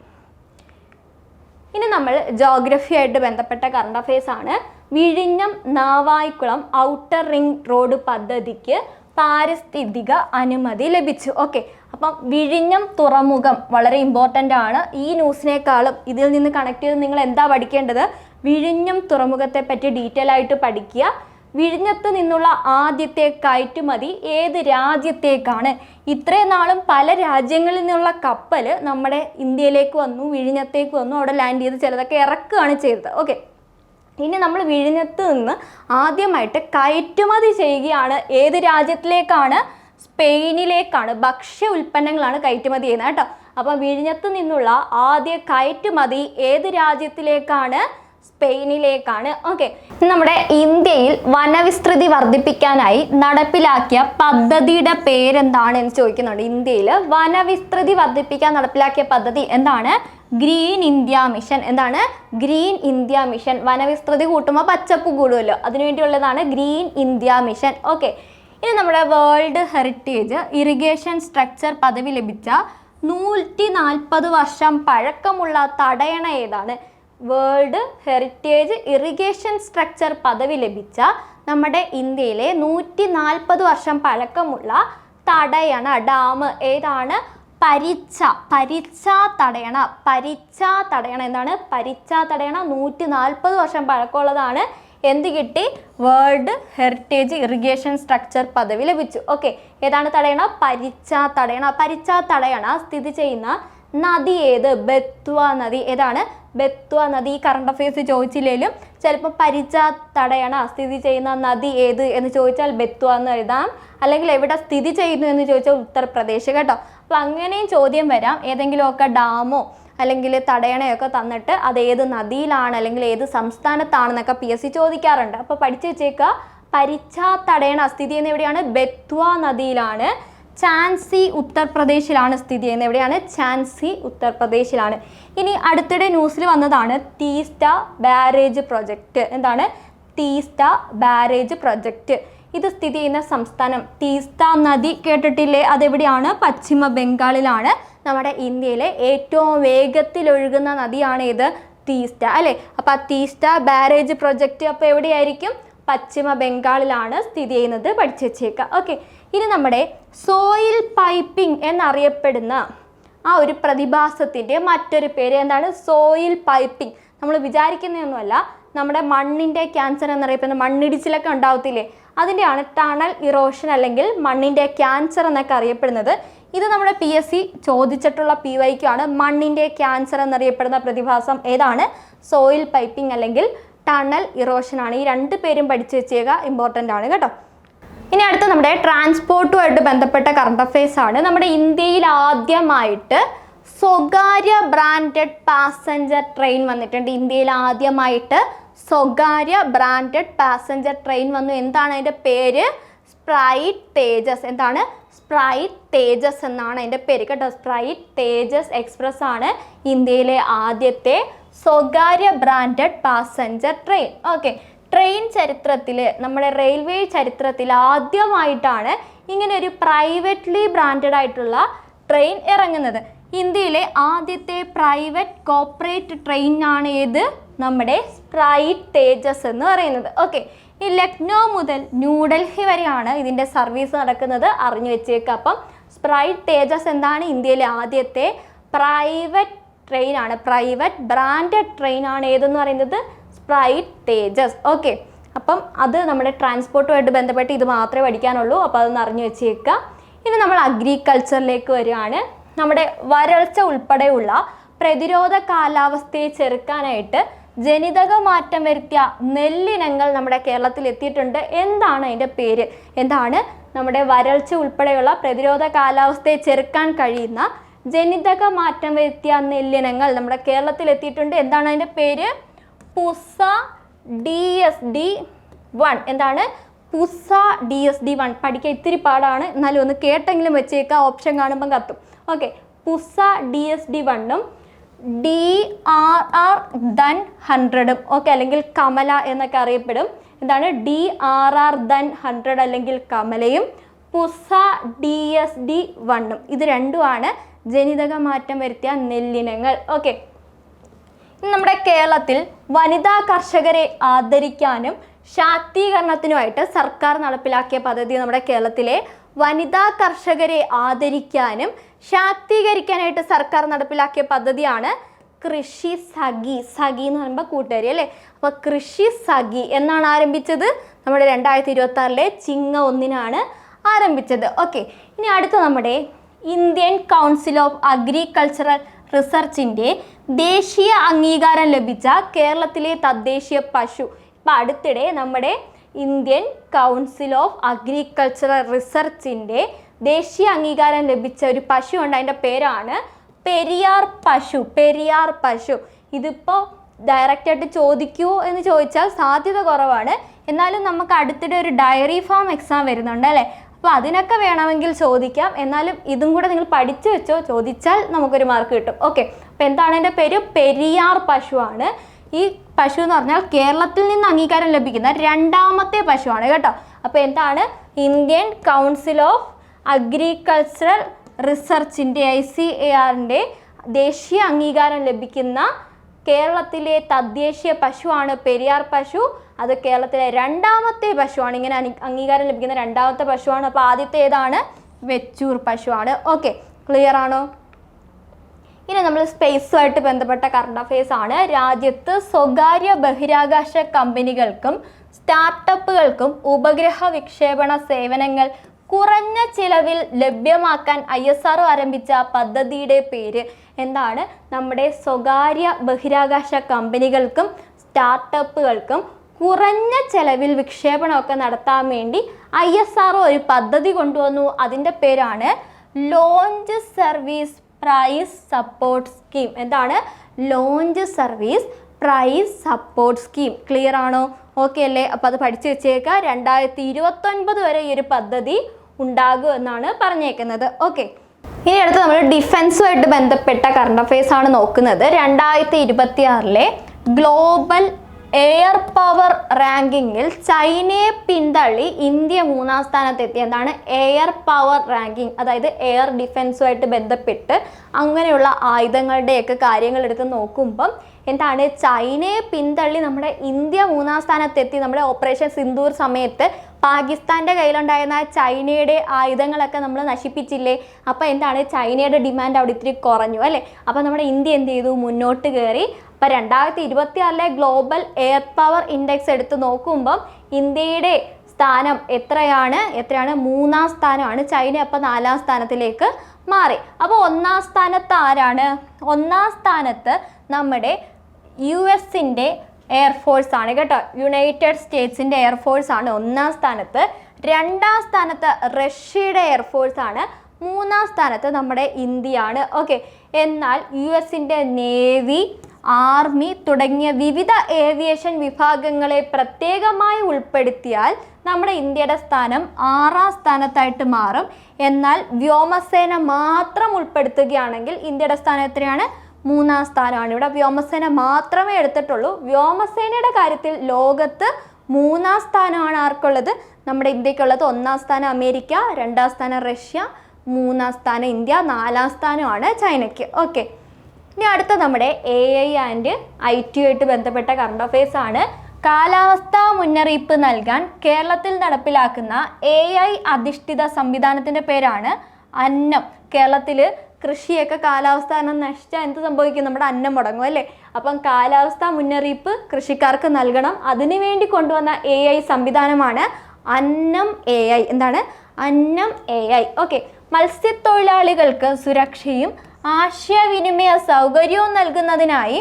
ഇനി നമ്മൾ ജോഗ്രഫി ആയിട്ട് ബന്ധപ്പെട്ട കറണ്ട് അഫയേഴ്സ് ആണ്. വിഴിഞ്ഞം നാവായിക്കുളം ഔട്ടർ റിംഗ് റോഡ് പദ്ധതിക്ക് പാരിസ്ഥിതിക അനുമതി ലഭിച്ചു. ഓക്കെ, അപ്പം വിഴിഞ്ഞം തുറമുഖം വളരെ ഇമ്പോർട്ടൻ്റ് ആണ്. ഈ ന്യൂസിനേക്കാളും ഇതിൽ നിന്ന് കണക്ട് ചെയ്ത് നിങ്ങൾ എന്താ പഠിക്കേണ്ടത്? വിഴിഞ്ഞം തുറമുഖത്തെ പറ്റി ഡീറ്റെയിൽ ആയിട്ട് പഠിക്കുക. വിഴിഞ്ഞത്ത് നിന്നുള്ള ആദ്യത്തെ കയറ്റുമതി ഏത് രാജ്യത്തേക്കാണ്? ഇത്രയും നാളും പല രാജ്യങ്ങളിൽ നിന്നുള്ള കപ്പൽ നമ്മുടെ ഇന്ത്യയിലേക്ക് വന്നു, വിഴിഞ്ഞത്തേക്ക് വന്നു, അവിടെ ലാൻഡ് ചെയ്ത് ചിലതൊക്കെ ഇറക്കുകയാണ് ചെയ്തത്. ഓക്കെ, ഇനി നമ്മൾ വിഴിഞ്ഞത്ത് നിന്ന് ആദ്യമായിട്ട് കയറ്റുമതി ചെയ്യുകയാണ്. ഏത് രാജ്യത്തിലേക്കാണ്? സ്പെയിനിലേക്കാണ്. ഭക്ഷ്യ ഉൽപ്പന്നങ്ങളാണ് കയറ്റുമതി ചെയ്യുന്നത് കേട്ടോ. അപ്പം വിഴിഞ്ഞത്ത് നിന്നുള്ള ആദ്യ കയറ്റുമതി ഏത് രാജ്യത്തിലേക്കാണ്? സ്പെയിനിലേക്കാണ്. ഓക്കെ, നമ്മുടെ ഇന്ത്യയിൽ വനവിസ്തൃതി വർദ്ധിപ്പിക്കാനായി നടപ്പിലാക്കിയ പദ്ധതിയുടെ പേരെന്താണ് എന്ന് ചോദിക്കുന്നുണ്ട്. ഇന്ത്യയിൽ വനവിസ്തൃതി വർദ്ധിപ്പിക്കാൻ നടപ്പിലാക്കിയ പദ്ധതി എന്താണ്? Green India mission. എന്താണ്? Green India mission. വനവിസ്തൃതി കൂട്ടുമ്പോൾ പച്ചപ്പ് കൂടുമല്ലോ, അതിനുവേണ്ടിയുള്ളതാണ് ഗ്രീൻ ഇന്ത്യ മിഷൻ. ഓക്കെ, ഇനി നമ്മുടെ വേൾഡ് ഹെറിറ്റേജ് ഇറിഗേഷൻ സ്ട്രക്ചർ പദവി ലഭിച്ച 140 വർഷം പഴക്കമുള്ള തടയണ ഏതാണ്? വേൾഡ് ഹെറിറ്റേജ് ഇറിഗേഷൻ സ്ട്രക്ചർ പദവി ലഭിച്ച നമ്മുടെ ഇന്ത്യയിലെ 140 വർഷം പഴക്കമുള്ള തടയണ ഡാം ഏതാണ്? പരിച്ച തടയണ. എന്താണ്? പരിച്ച തടയണ 140 വർഷം പഴക്കമുള്ളതാണ്. എന്ത് കിട്ടി? വേൾഡ് ഹെറിറ്റേജ് ഇറിഗേഷൻ സ്ട്രക്ചർ പദവി ലഭിച്ചു. ഓക്കെ, ഏതാണ് തടയണ? പരിച്ച തടയണ സ്ഥിതി ചെയ്യുന്ന നദി ഏത്? ബെത്വ നദി. ഏതാണ്? ബെത്വ നദി. കറണ്ട് അഫയേഴ്സ് ചോദിച്ചില്ലെങ്കിലും ചിലപ്പോൾ പരിച്ച തടയണ സ്ഥിതി ചെയ്യുന്ന നദി ഏത് എന്ന് ചോദിച്ചാൽ ബെത്വ എന്ന് എഴുതാം. അല്ലെങ്കിൽ എവിടെ സ്ഥിതി ചെയ്യുന്നു എന്ന് ചോദിച്ചാൽ ഉത്തർപ്രദേശ് കേട്ടോ. അപ്പോൾ അങ്ങനെയും ചോദ്യം വരാം. ഏതെങ്കിലുമൊക്കെ ഡാമോ അല്ലെങ്കിൽ തടയണയൊക്കെ തന്നിട്ട് അത് ഏത് നദിയിലാണ് അല്ലെങ്കിൽ ഏത് സംസ്ഥാനത്താണെന്നൊക്കെ PSC ചോദിക്കാറുണ്ട്. അപ്പോൾ പഠിച്ചു വെച്ചേക്കുക. പരിച്ച തടയണ സ്ഥിതി ചെയ്യുന്ന എവിടെയാണ്? ബെത്വ നദിയിലാണ്. ഝാൻസി ഉത്തർപ്രദേശിലാണ് സ്ഥിതി ചെയ്യുന്നത്. എവിടെയാണ്? ഝാൻസി ഉത്തർപ്രദേശിലാണ്. ഇനി അടുത്തിടെ ന്യൂസിൽ വന്നതാണ് തീസ്റ്റ ബാരേജ് പ്രൊജക്റ്റ്. എന്താണ്? Teesta barrage project. ഇത് സ്ഥിതി ചെയ്യുന്ന സംസ്ഥാനം തീസ്ത നദി കേട്ടിട്ടില്ലേ? അതെവിടെയാണ്? പശ്ചിമ ബംഗാളിലാണ്. നമ്മുടെ ഇന്ത്യയിലെ ഏറ്റവും വേഗത്തിൽ ഒഴുകുന്ന നദിയാണ് ഇത്? തീസ്റ്റ അല്ലേ? അപ്പോൾ ആ തീസ്റ്റ ബാരേജ് പ്രൊജക്റ്റ് അപ്പോൾ എവിടെയായിരിക്കും? പശ്ചിമ ബംഗാളിലാണ് സ്ഥിതി ചെയ്യുന്നത്. പഠിച്ചു വെച്ചേക്കുക. ഓക്കെ, ഇനി നമ്മുടെ സോയിൽ പൈപ്പിംഗ് എന്നറിയപ്പെടുന്ന ആ ഒരു പ്രതിഭാസത്തിൻ്റെ മറ്റൊരു പേര് എന്താണ്? Soil piping. നമ്മൾ വിചാരിക്കുന്നതൊന്നുമല്ല, നമ്മുടെ മണ്ണിൻ്റെ ക്യാൻസർ എന്നറിയപ്പെടുന്ന മണ്ണിടിച്ചിലൊക്കെ ഉണ്ടാവത്തില്ലേ, അതിൻ്റെയാണ് ടണൽ ഇറോഷൻ അല്ലെങ്കിൽ മണ്ണിൻ്റെ ക്യാൻസർ എന്നൊക്കെ അറിയപ്പെടുന്നത്. ഇത് നമ്മുടെ PSC ചോദിച്ചിട്ടുള്ള PYQ ആണ്. മണ്ണിൻ്റെ ക്യാൻസർ എന്നറിയപ്പെടുന്ന പ്രതിഭാസം ഏതാണ്? സോയിൽ പൈപ്പിംഗ് അല്ലെങ്കിൽ ടണൽ ഇറോഷൻ ആണ്. ഈ രണ്ട് പേരും പഠിച്ചു വെച്ചേക്കുക, ഇമ്പോർട്ടൻ്റ് ആണ് കേട്ടോ. ഇനി അടുത്ത നമ്മുടെ ട്രാൻസ്പോർട്ടുമായിട്ട് ബന്ധപ്പെട്ട കറണ്ട് അഫയേഴ്സ് ആണ്. നമ്മുടെ ഇന്ത്യയിൽ ആദ്യമായിട്ട് സ്വകാര്യ ബ്രാൻഡഡ് പാസഞ്ചർ ട്രെയിൻ വന്നിട്ടുണ്ട്. ഇന്ത്യയിൽ ആദ്യമായിട്ട് സ്വകാര്യ ബ്രാൻഡഡ് പാസഞ്ചർ ട്രെയിൻ വന്നു. എന്താണ് അതിൻ്റെ പേര്? സ്പ്രൈറ്റ് തേജസ്. എന്താണ്? സ്പ്രൈറ്റ് തേജസ് എന്നാണ് അതിൻ്റെ പേര് കേട്ടോ. സ്പ്രൈറ്റ് തേജസ് എക്സ്പ്രസ് ആണ് ഇന്ത്യയിലെ ആദ്യത്തെ സ്വകാര്യ branded passenger train. Okay, train ചരിത്രത്തിൽ, നമ്മുടെ റെയിൽവേ ചരിത്രത്തിൽ ആദ്യമായിട്ടാണ് ഇങ്ങനെ ഒരു പ്രൈവറ്റ്ലി ബ്രാൻഡഡ് ആയിട്ടുള്ള ട്രെയിൻ ഇറങ്ങുന്നത്. ഇന്ത്യയിലെ ആദ്യത്തെ പ്രൈവറ്റ് കോർപ്പറേറ്റ് ട്രെയിനാണ് ഏത്? നമ്മുടെ സ്പ്രൈറ്റ് തേജസ് എന്ന് പറയുന്നത്. ഓക്കെ, ഈ ലക്നൗ മുതൽ ന്യൂഡൽഹി വരെയാണ് ഇതിൻ്റെ സർവീസ് നടക്കുന്നത്, അറിഞ്ഞു വെച്ചേക്കുക. അപ്പം സ്പ്രൈറ്റ് തേജസ് എന്താണ്? ഇന്ത്യയിലെ ആദ്യത്തെ പ്രൈവറ്റ് ട്രെയിനാണ്, പ്രൈവറ്റ് ബ്രാൻഡഡ് ട്രെയിനാണ് ഏതെന്ന് പറയുന്നത്? സ്പ്രൈറ്റ് തേജസ്. ഓക്കെ, അപ്പം അത് നമ്മുടെ ട്രാൻസ്പോർട്ടുമായിട്ട് ബന്ധപ്പെട്ട് ഇത് മാത്രമേ പഠിക്കാനുള്ളൂ. അപ്പോൾ അതൊന്ന് അറിഞ്ഞു വെച്ചേക്കുക. ഇനി നമ്മൾ അഗ്രികൾച്ചറിലേക്ക് വരികയാണ്. നമ്മുടെ വരൾച്ച ഉൾപ്പെടെയുള്ള പ്രതിരോധ കാലാവസ്ഥയെ ചെറുക്കാനായിട്ട് ജനിതക മാറ്റം വരുത്തിയ നെല്ലിനങ്ങൾ നമ്മുടെ കേരളത്തിൽ എത്തിയിട്ടുണ്ട്. എന്താണ് അതിൻ്റെ പേര്? എന്താണ്? നമ്മുടെ വരൾച്ച ഉൾപ്പെടെയുള്ള പ്രതിരോധ കാലാവസ്ഥയെ ചെറുക്കാൻ കഴിയുന്ന ജനിതക മാറ്റം വരുത്തിയ നെല്ലിനങ്ങൾ നമ്മുടെ കേരളത്തിൽ എത്തിയിട്ടുണ്ട്. എന്താണ് അതിൻ്റെ പേര്? പുസ DSD 1 എന്താണ്? പുസ DSD1. പഠിക്കാൻ ഇത്തിരി പാടാണ്, എന്നാലും ഒന്ന് കേട്ടെങ്കിലും വെച്ചേക്കുക, ഓപ്ഷൻ കാണുമ്പം കത്തും. ഓക്കെ, പുസ DSD1ഉം DRR Dhan 100ഉം ഓക്കെ, അല്ലെങ്കിൽ കമല എന്നൊക്കെ അറിയപ്പെടും. എന്താണ്? DRR Dhan 100 അല്ലെങ്കിൽ കമലയും പുസ DSD1ഉം. ഇത് രണ്ടുമാണ് ജനിതക മാറ്റം വരുത്തിയ നെല്ലിനങ്ങൾ. ഓക്കെ, നമ്മുടെ കേരളത്തിൽ വനിതാ കർഷകരെ ആദരിക്കാനും ശാക്തീകരണത്തിനുമായിട്ട് സർക്കാർ നടപ്പിലാക്കിയ പദ്ധതി, നമ്മുടെ കേരളത്തിലെ വനിതാ കർഷകരെ ആദരിക്കാനും ശാക്തീകരിക്കാനായിട്ട് സർക്കാർ നടപ്പിലാക്കിയ പദ്ധതിയാണ് കൃഷി സഖി. സഖി എന്ന് പറയുമ്പോൾ കൂട്ടുകാരി അല്ലേ. അപ്പോൾ കൃഷി സഖി എന്നാണ് ആരംഭിച്ചത്? നമ്മുടെ 2026 ചിങ്ങ 1 ആരംഭിച്ചത്. ഓക്കെ, ഇനി അടുത്ത നമ്മുടെ ഇന്ത്യൻ കൗൺസിൽ ഓഫ് അഗ്രികൾച്ചറൽ റിസർച്ചിൻ്റെ ദേശീയ അംഗീകാരം ലഭിച്ച കേരളത്തിലെ തദ്ദേശീയ പശു. ഇപ്പം അടുത്തിടെ നമ്മുടെ ഇന്ത്യൻ കൗൺസിൽ ഓഫ് അഗ്രികൾച്ചറൽ റിസർച്ചിൻ്റെ ദേശീയ അംഗീകാരം ലഭിച്ച ഒരു പശു ഉണ്ട്, അതിൻ്റെ പേരാണ് പെരിയാർ പശു. പെരിയാർ പശു. ഇതിപ്പോൾ ഡയറക്റ്റായിട്ട് ചോദിക്കുമോ എന്ന് ചോദിച്ചാൽ സാധ്യത കുറവാണ്. എന്നാലും നമുക്ക് അടുത്തിടെ ഒരു ഡയറി ഫാം എക്സാം വരുന്നുണ്ട് അല്ലേ, അപ്പോൾ അതിനൊക്കെ വേണമെങ്കിൽ ചോദിക്കാം. എന്നാലും ഇതും കൂടെ നിങ്ങൾ പഠിച്ചു വെച്ചോ, ചോദിച്ചാൽ നമുക്കൊരു മാർക്ക് കിട്ടും. ഓക്കെ, അപ്പോൾ എന്താണ് എൻ്റെ പേര്? പെരിയാർ പശുവാണ്. ഈ പശു എന്ന് പറഞ്ഞാൽ കേരളത്തിൽ നിന്ന് അംഗീകാരം ലഭിക്കുന്ന 2ാമത്തെ പശുവാണ് കേട്ടോ. അപ്പോൾ എന്താണ്? ഇന്ത്യൻ കൗൺസിൽ ഓഫ് അഗ്രികൾച്ചറൽ റിസർച്ചിൻ്റെ ICARൻ്റെ ദേശീയ അംഗീകാരം ലഭിക്കുന്ന കേരളത്തിലെ തദ്ദേശീയ പശുവാണ് പെരിയാർ പശു. അത് കേരളത്തിലെ 2ാമത്തെ പശുവാണ്. ഇങ്ങനെ അംഗീകാരം ലഭിക്കുന്ന 2ാമത്തെ പശുവാണ്. അപ്പോൾ ആദ്യത്തെ ഏതാണ്? വെച്ചൂർ പശുവാണ്. ഓക്കെ, ക്ലിയർ ആണോ? ഇനി നമ്മൾ സ്പേസുമായിട്ട് ബന്ധപ്പെട്ട കറണ്ട് അഫയേഴ്സ് ആണ്. രാജ്യത്ത് സ്വകാര്യ ബഹിരാകാശ കമ്പനികൾക്കും സ്റ്റാർട്ടപ്പുകൾക്കും ഉപഗ്രഹ വിക്ഷേപണ സേവനങ്ങൾ കുറഞ്ഞ ചിലവിൽ ലഭ്യമാക്കാൻ ISRO ആരംഭിച്ച പദ്ധതിയുടെ പേര് എന്താണ്? നമ്മുടെ സ്വകാര്യ ബഹിരാകാശ കമ്പനികൾക്കും സ്റ്റാർട്ടപ്പുകൾക്കും കുറഞ്ഞ ചെലവിൽ വിക്ഷേപണമൊക്കെ നടത്താൻ വേണ്ടി ISRO ഒരു പദ്ധതി കൊണ്ടുവന്നു. അതിൻ്റെ പേരാണ് launch service price support scheme. എന്താണ്? Launch service price support scheme. Clear ആണോ? ഓക്കെ അല്ലേ? അപ്പോൾ അത് പഠിച്ചു വെച്ചേക്കുക. 2029 വരെ ഈ ഒരു പദ്ധതി ഉണ്ടാകും എന്നാണ് പറഞ്ഞേക്കുന്നത്. ഓക്കെ, ഇനി അടുത്ത് നമ്മൾ ഡിഫൻസുമായിട്ട് ബന്ധപ്പെട്ട കറണ്ട് അഫയേഴ്സ് ആണ് നോക്കുന്നത്. 2026 ഗ്ലോബൽ എയർ പവർ റാങ്കിങ്ങിൽ ചൈനയെ പിന്തള്ളി ഇന്ത്യ 3ാം സ്ഥാനത്തെത്തി. എന്താണ്? എയർ പവർ റാങ്കിങ്, അതായത് എയർ ഡിഫൻസുമായിട്ട് ബന്ധപ്പെട്ട് അങ്ങനെയുള്ള ആയുധങ്ങളുടെയൊക്കെ കാര്യങ്ങൾ എടുത്ത് നോക്കുമ്പം എന്താണ്? ചൈനയെ പിന്തള്ളി നമ്മുടെ ഇന്ത്യ 3ാം സ്ഥാനത്തെത്തി. നമ്മുടെ ഓപ്പറേഷൻ സിന്ദൂർ സമയത്ത് പാകിസ്ഥാൻ്റെ കയ്യിലുണ്ടായിരുന്ന ചൈനയുടെ ആയുധങ്ങളൊക്കെ നമ്മൾ നശിപ്പിച്ചില്ലേ? അപ്പോൾ എന്താണ്? ചൈനയുടെ ഡിമാൻഡ് അവിടെ ഇത്തിരി കുറഞ്ഞു അല്ലേ. അപ്പോൾ നമ്മുടെ ഇന്ത്യ എന്ത് ചെയ്തു? മുന്നോട്ട് കയറി. അപ്പോൾ 2026 ഗ്ലോബൽ എയർ പവർ ഇൻഡെക്സ് എടുത്ത് നോക്കുമ്പം ഇന്ത്യയുടെ സ്ഥാനം എത്രയാണ്? 3ാം സ്ഥാനമാണ്. ചൈന അപ്പോൾ 4ാം സ്ഥാനത്തിലേക്ക് മാറി. അപ്പോൾ 1ാം സ്ഥാനത്ത് ആരാണ്? 1ാം സ്ഥാനത്ത് നമ്മുടെ US-ൻ്റെ എയർഫോഴ്സ് ആണ് കേട്ടോ. യുണൈറ്റഡ് സ്റ്റേറ്റ്സിൻ്റെ എയർഫോഴ്സ് ആണ് 1ാം സ്ഥാനത്ത്. 2ാം സ്ഥാനത്ത് റഷ്യയുടെ എയർഫോഴ്സ് ആണ്. 3ാം സ്ഥാനത്ത് നമ്മുടെ ഇന്ത്യയാണ്. ഓക്കെ, എന്നാൽ US-ൻ്റെ നേവി, ആർമി തുടങ്ങിയ വിവിധ ഏവിയേഷൻ വിഭാഗങ്ങളെ പ്രത്യേകമായി ഉൾപ്പെടുത്തിയാൽ നമ്മുടെ ഇന്ത്യയുടെ സ്ഥാനം 6ാം സ്ഥാനത്തായിട്ട് മാറും. എന്നാൽ വ്യോമസേന മാത്രം ഉൾപ്പെടുത്തുകയാണെങ്കിൽ ഇന്ത്യയുടെ സ്ഥാനം എത്രയാണ്? 3ാം സ്ഥാനമാണ്. ഇവിടെ വ്യോമസേന മാത്രമേ എടുത്തിട്ടുള്ളൂ. വ്യോമസേനയുടെ കാര്യത്തിൽ ലോകത്ത് 3ാം സ്ഥാനമാണ് ആർക്കുള്ളത്? നമ്മുടെ ഇന്ത്യക്കുള്ളത്. 1ാം സ്ഥാനം അമേരിക്ക, 2ാം സ്ഥാനം റഷ്യ, 3ാം സ്ഥാനം ഇന്ത്യ, 4ാം സ്ഥാനമാണ് ചൈനയ്ക്ക്. ഓക്കെ, ഇനി അടുത്ത നമ്മുടെ AI ആൻഡ് IT ആയിട്ട് ബന്ധപ്പെട്ട കറണ്ട് അഫയേഴ്സ് ആണ്. കാലാവസ്ഥാ മുന്നറിയിപ്പ് നൽകാൻ കേരളത്തിൽ നടപ്പിലാക്കുന്ന AI അധിഷ്ഠിത സംവിധാനത്തിൻ്റെ പേരാണ് അന്നം. കേരളത്തിൽ കൃഷിയൊക്കെ കാലാവസ്ഥ നശിച്ചാൽ എന്ത് സംഭവിക്കും? നമ്മുടെ അന്നം മുടങ്ങും അല്ലേ. അപ്പം കാലാവസ്ഥാ മുന്നറിയിപ്പ് കൃഷിക്കാർക്ക് നൽകണം. അതിനുവേണ്ടി കൊണ്ടുവന്ന AI സംവിധാനമാണ് അന്നം AI. എന്താണ്? അന്നം AI. ഓക്കെ, മത്സ്യത്തൊഴിലാളികൾക്ക് സുരക്ഷയും ആശയവിനിമയ സൗകര്യവും നൽകുന്നതിനായി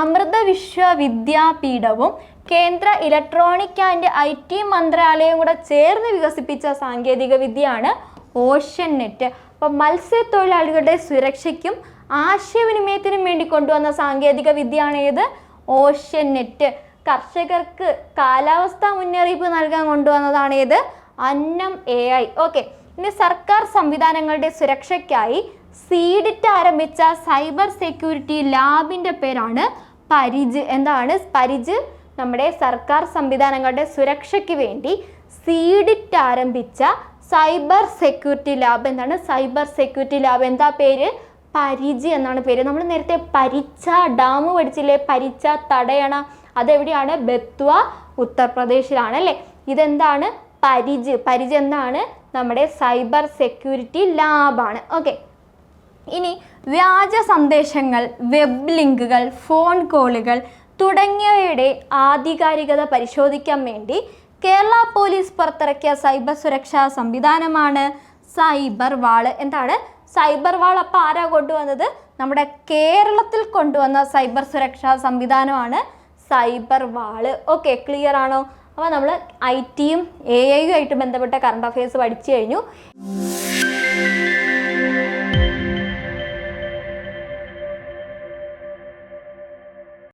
അമൃത വിശ്വവിദ്യാപീഠവും കേന്ദ്ര ഇലക്ട്രോണിക് ആൻഡ് IT മന്ത്രാലയവും കൂടെ ചേർന്ന് വികസിപ്പിച്ച സാങ്കേതിക വിദ്യയാണ് ഓഷ്യൻ നെറ്റ്. അപ്പം മത്സ്യത്തൊഴിലാളികളുടെ സുരക്ഷയ്ക്കും ആശയവിനിമയത്തിനും വേണ്ടി കൊണ്ടുവന്ന സാങ്കേതിക വിദ്യയാണ് ഏത്? Ocean net. കർഷകർക്ക് കാലാവസ്ഥാ മുന്നറിയിപ്പ് നൽകാൻ കൊണ്ടുവന്നതാണ് ഏത്? അന്നം AI. ഓക്കെ, ഇനി സർക്കാർ സംവിധാനങ്ങളുടെ സുരക്ഷയ്ക്കായി സീഡിറ്റ് ആരംഭിച്ച സൈബർ സെക്യൂരിറ്റി ലാബിൻ്റെ പേരാണ് പരിജ്. എന്താണ് പരിജ്? നമ്മുടെ സർക്കാർ സംവിധാനങ്ങളുടെ സുരക്ഷയ്ക്ക് വേണ്ടി സീഡിറ്റ് ആരംഭിച്ച സൈബർ സെക്യൂരിറ്റി ലാബ്. എന്താണ് സൈബർ സെക്യൂരിറ്റി ലാബ്? എന്താ പേര്? പരിജ് എന്നാണ് പേര്. നമ്മൾ നേരത്തെ പരിച്ച ഡാം പഠിച്ചില്ലേ? പരിച്ച തടയണ, അതെവിടെയാണ്? ബത്വ, ഉത്തർപ്രദേശിലാണ് അല്ലേ? ഇതെന്താണ്? പരിജ്. പരിജ് എന്താണ്? നമ്മുടെ സൈബർ സെക്യൂരിറ്റി ലാബാണ്. ഓക്കെ, ഇനി വ്യാജ സന്ദേശങ്ങൾ, വെബ് ലിങ്കുകൾ, ഫോൺ കോളുകൾ തുടങ്ങിയവയുടെ ആധികാരികത പരിശോധിക്കാൻ വേണ്ടി കേരള പോലീസ് പുറത്തിറക്കിയ സൈബർ സുരക്ഷാ സംവിധാനമാണ് സൈബർ വാൾ. എന്താണ് സൈബർ വാൾ? അപ്പോൾ ആരാ കൊണ്ടുവന്നത്? നമ്മുടെ കേരളത്തിൽ കൊണ്ടുവന്ന സൈബർ സുരക്ഷാ സംവിധാനമാണ് സൈബർ വാൾ. ഓക്കെ, ക്ലിയർ ആണോ? അപ്പോൾ നമ്മൾ IT യും AI യും ആയിട്ട് ബന്ധപ്പെട്ട കറണ്ട് അഫയേഴ്സ് പഠിച്ചു കഴിഞ്ഞു.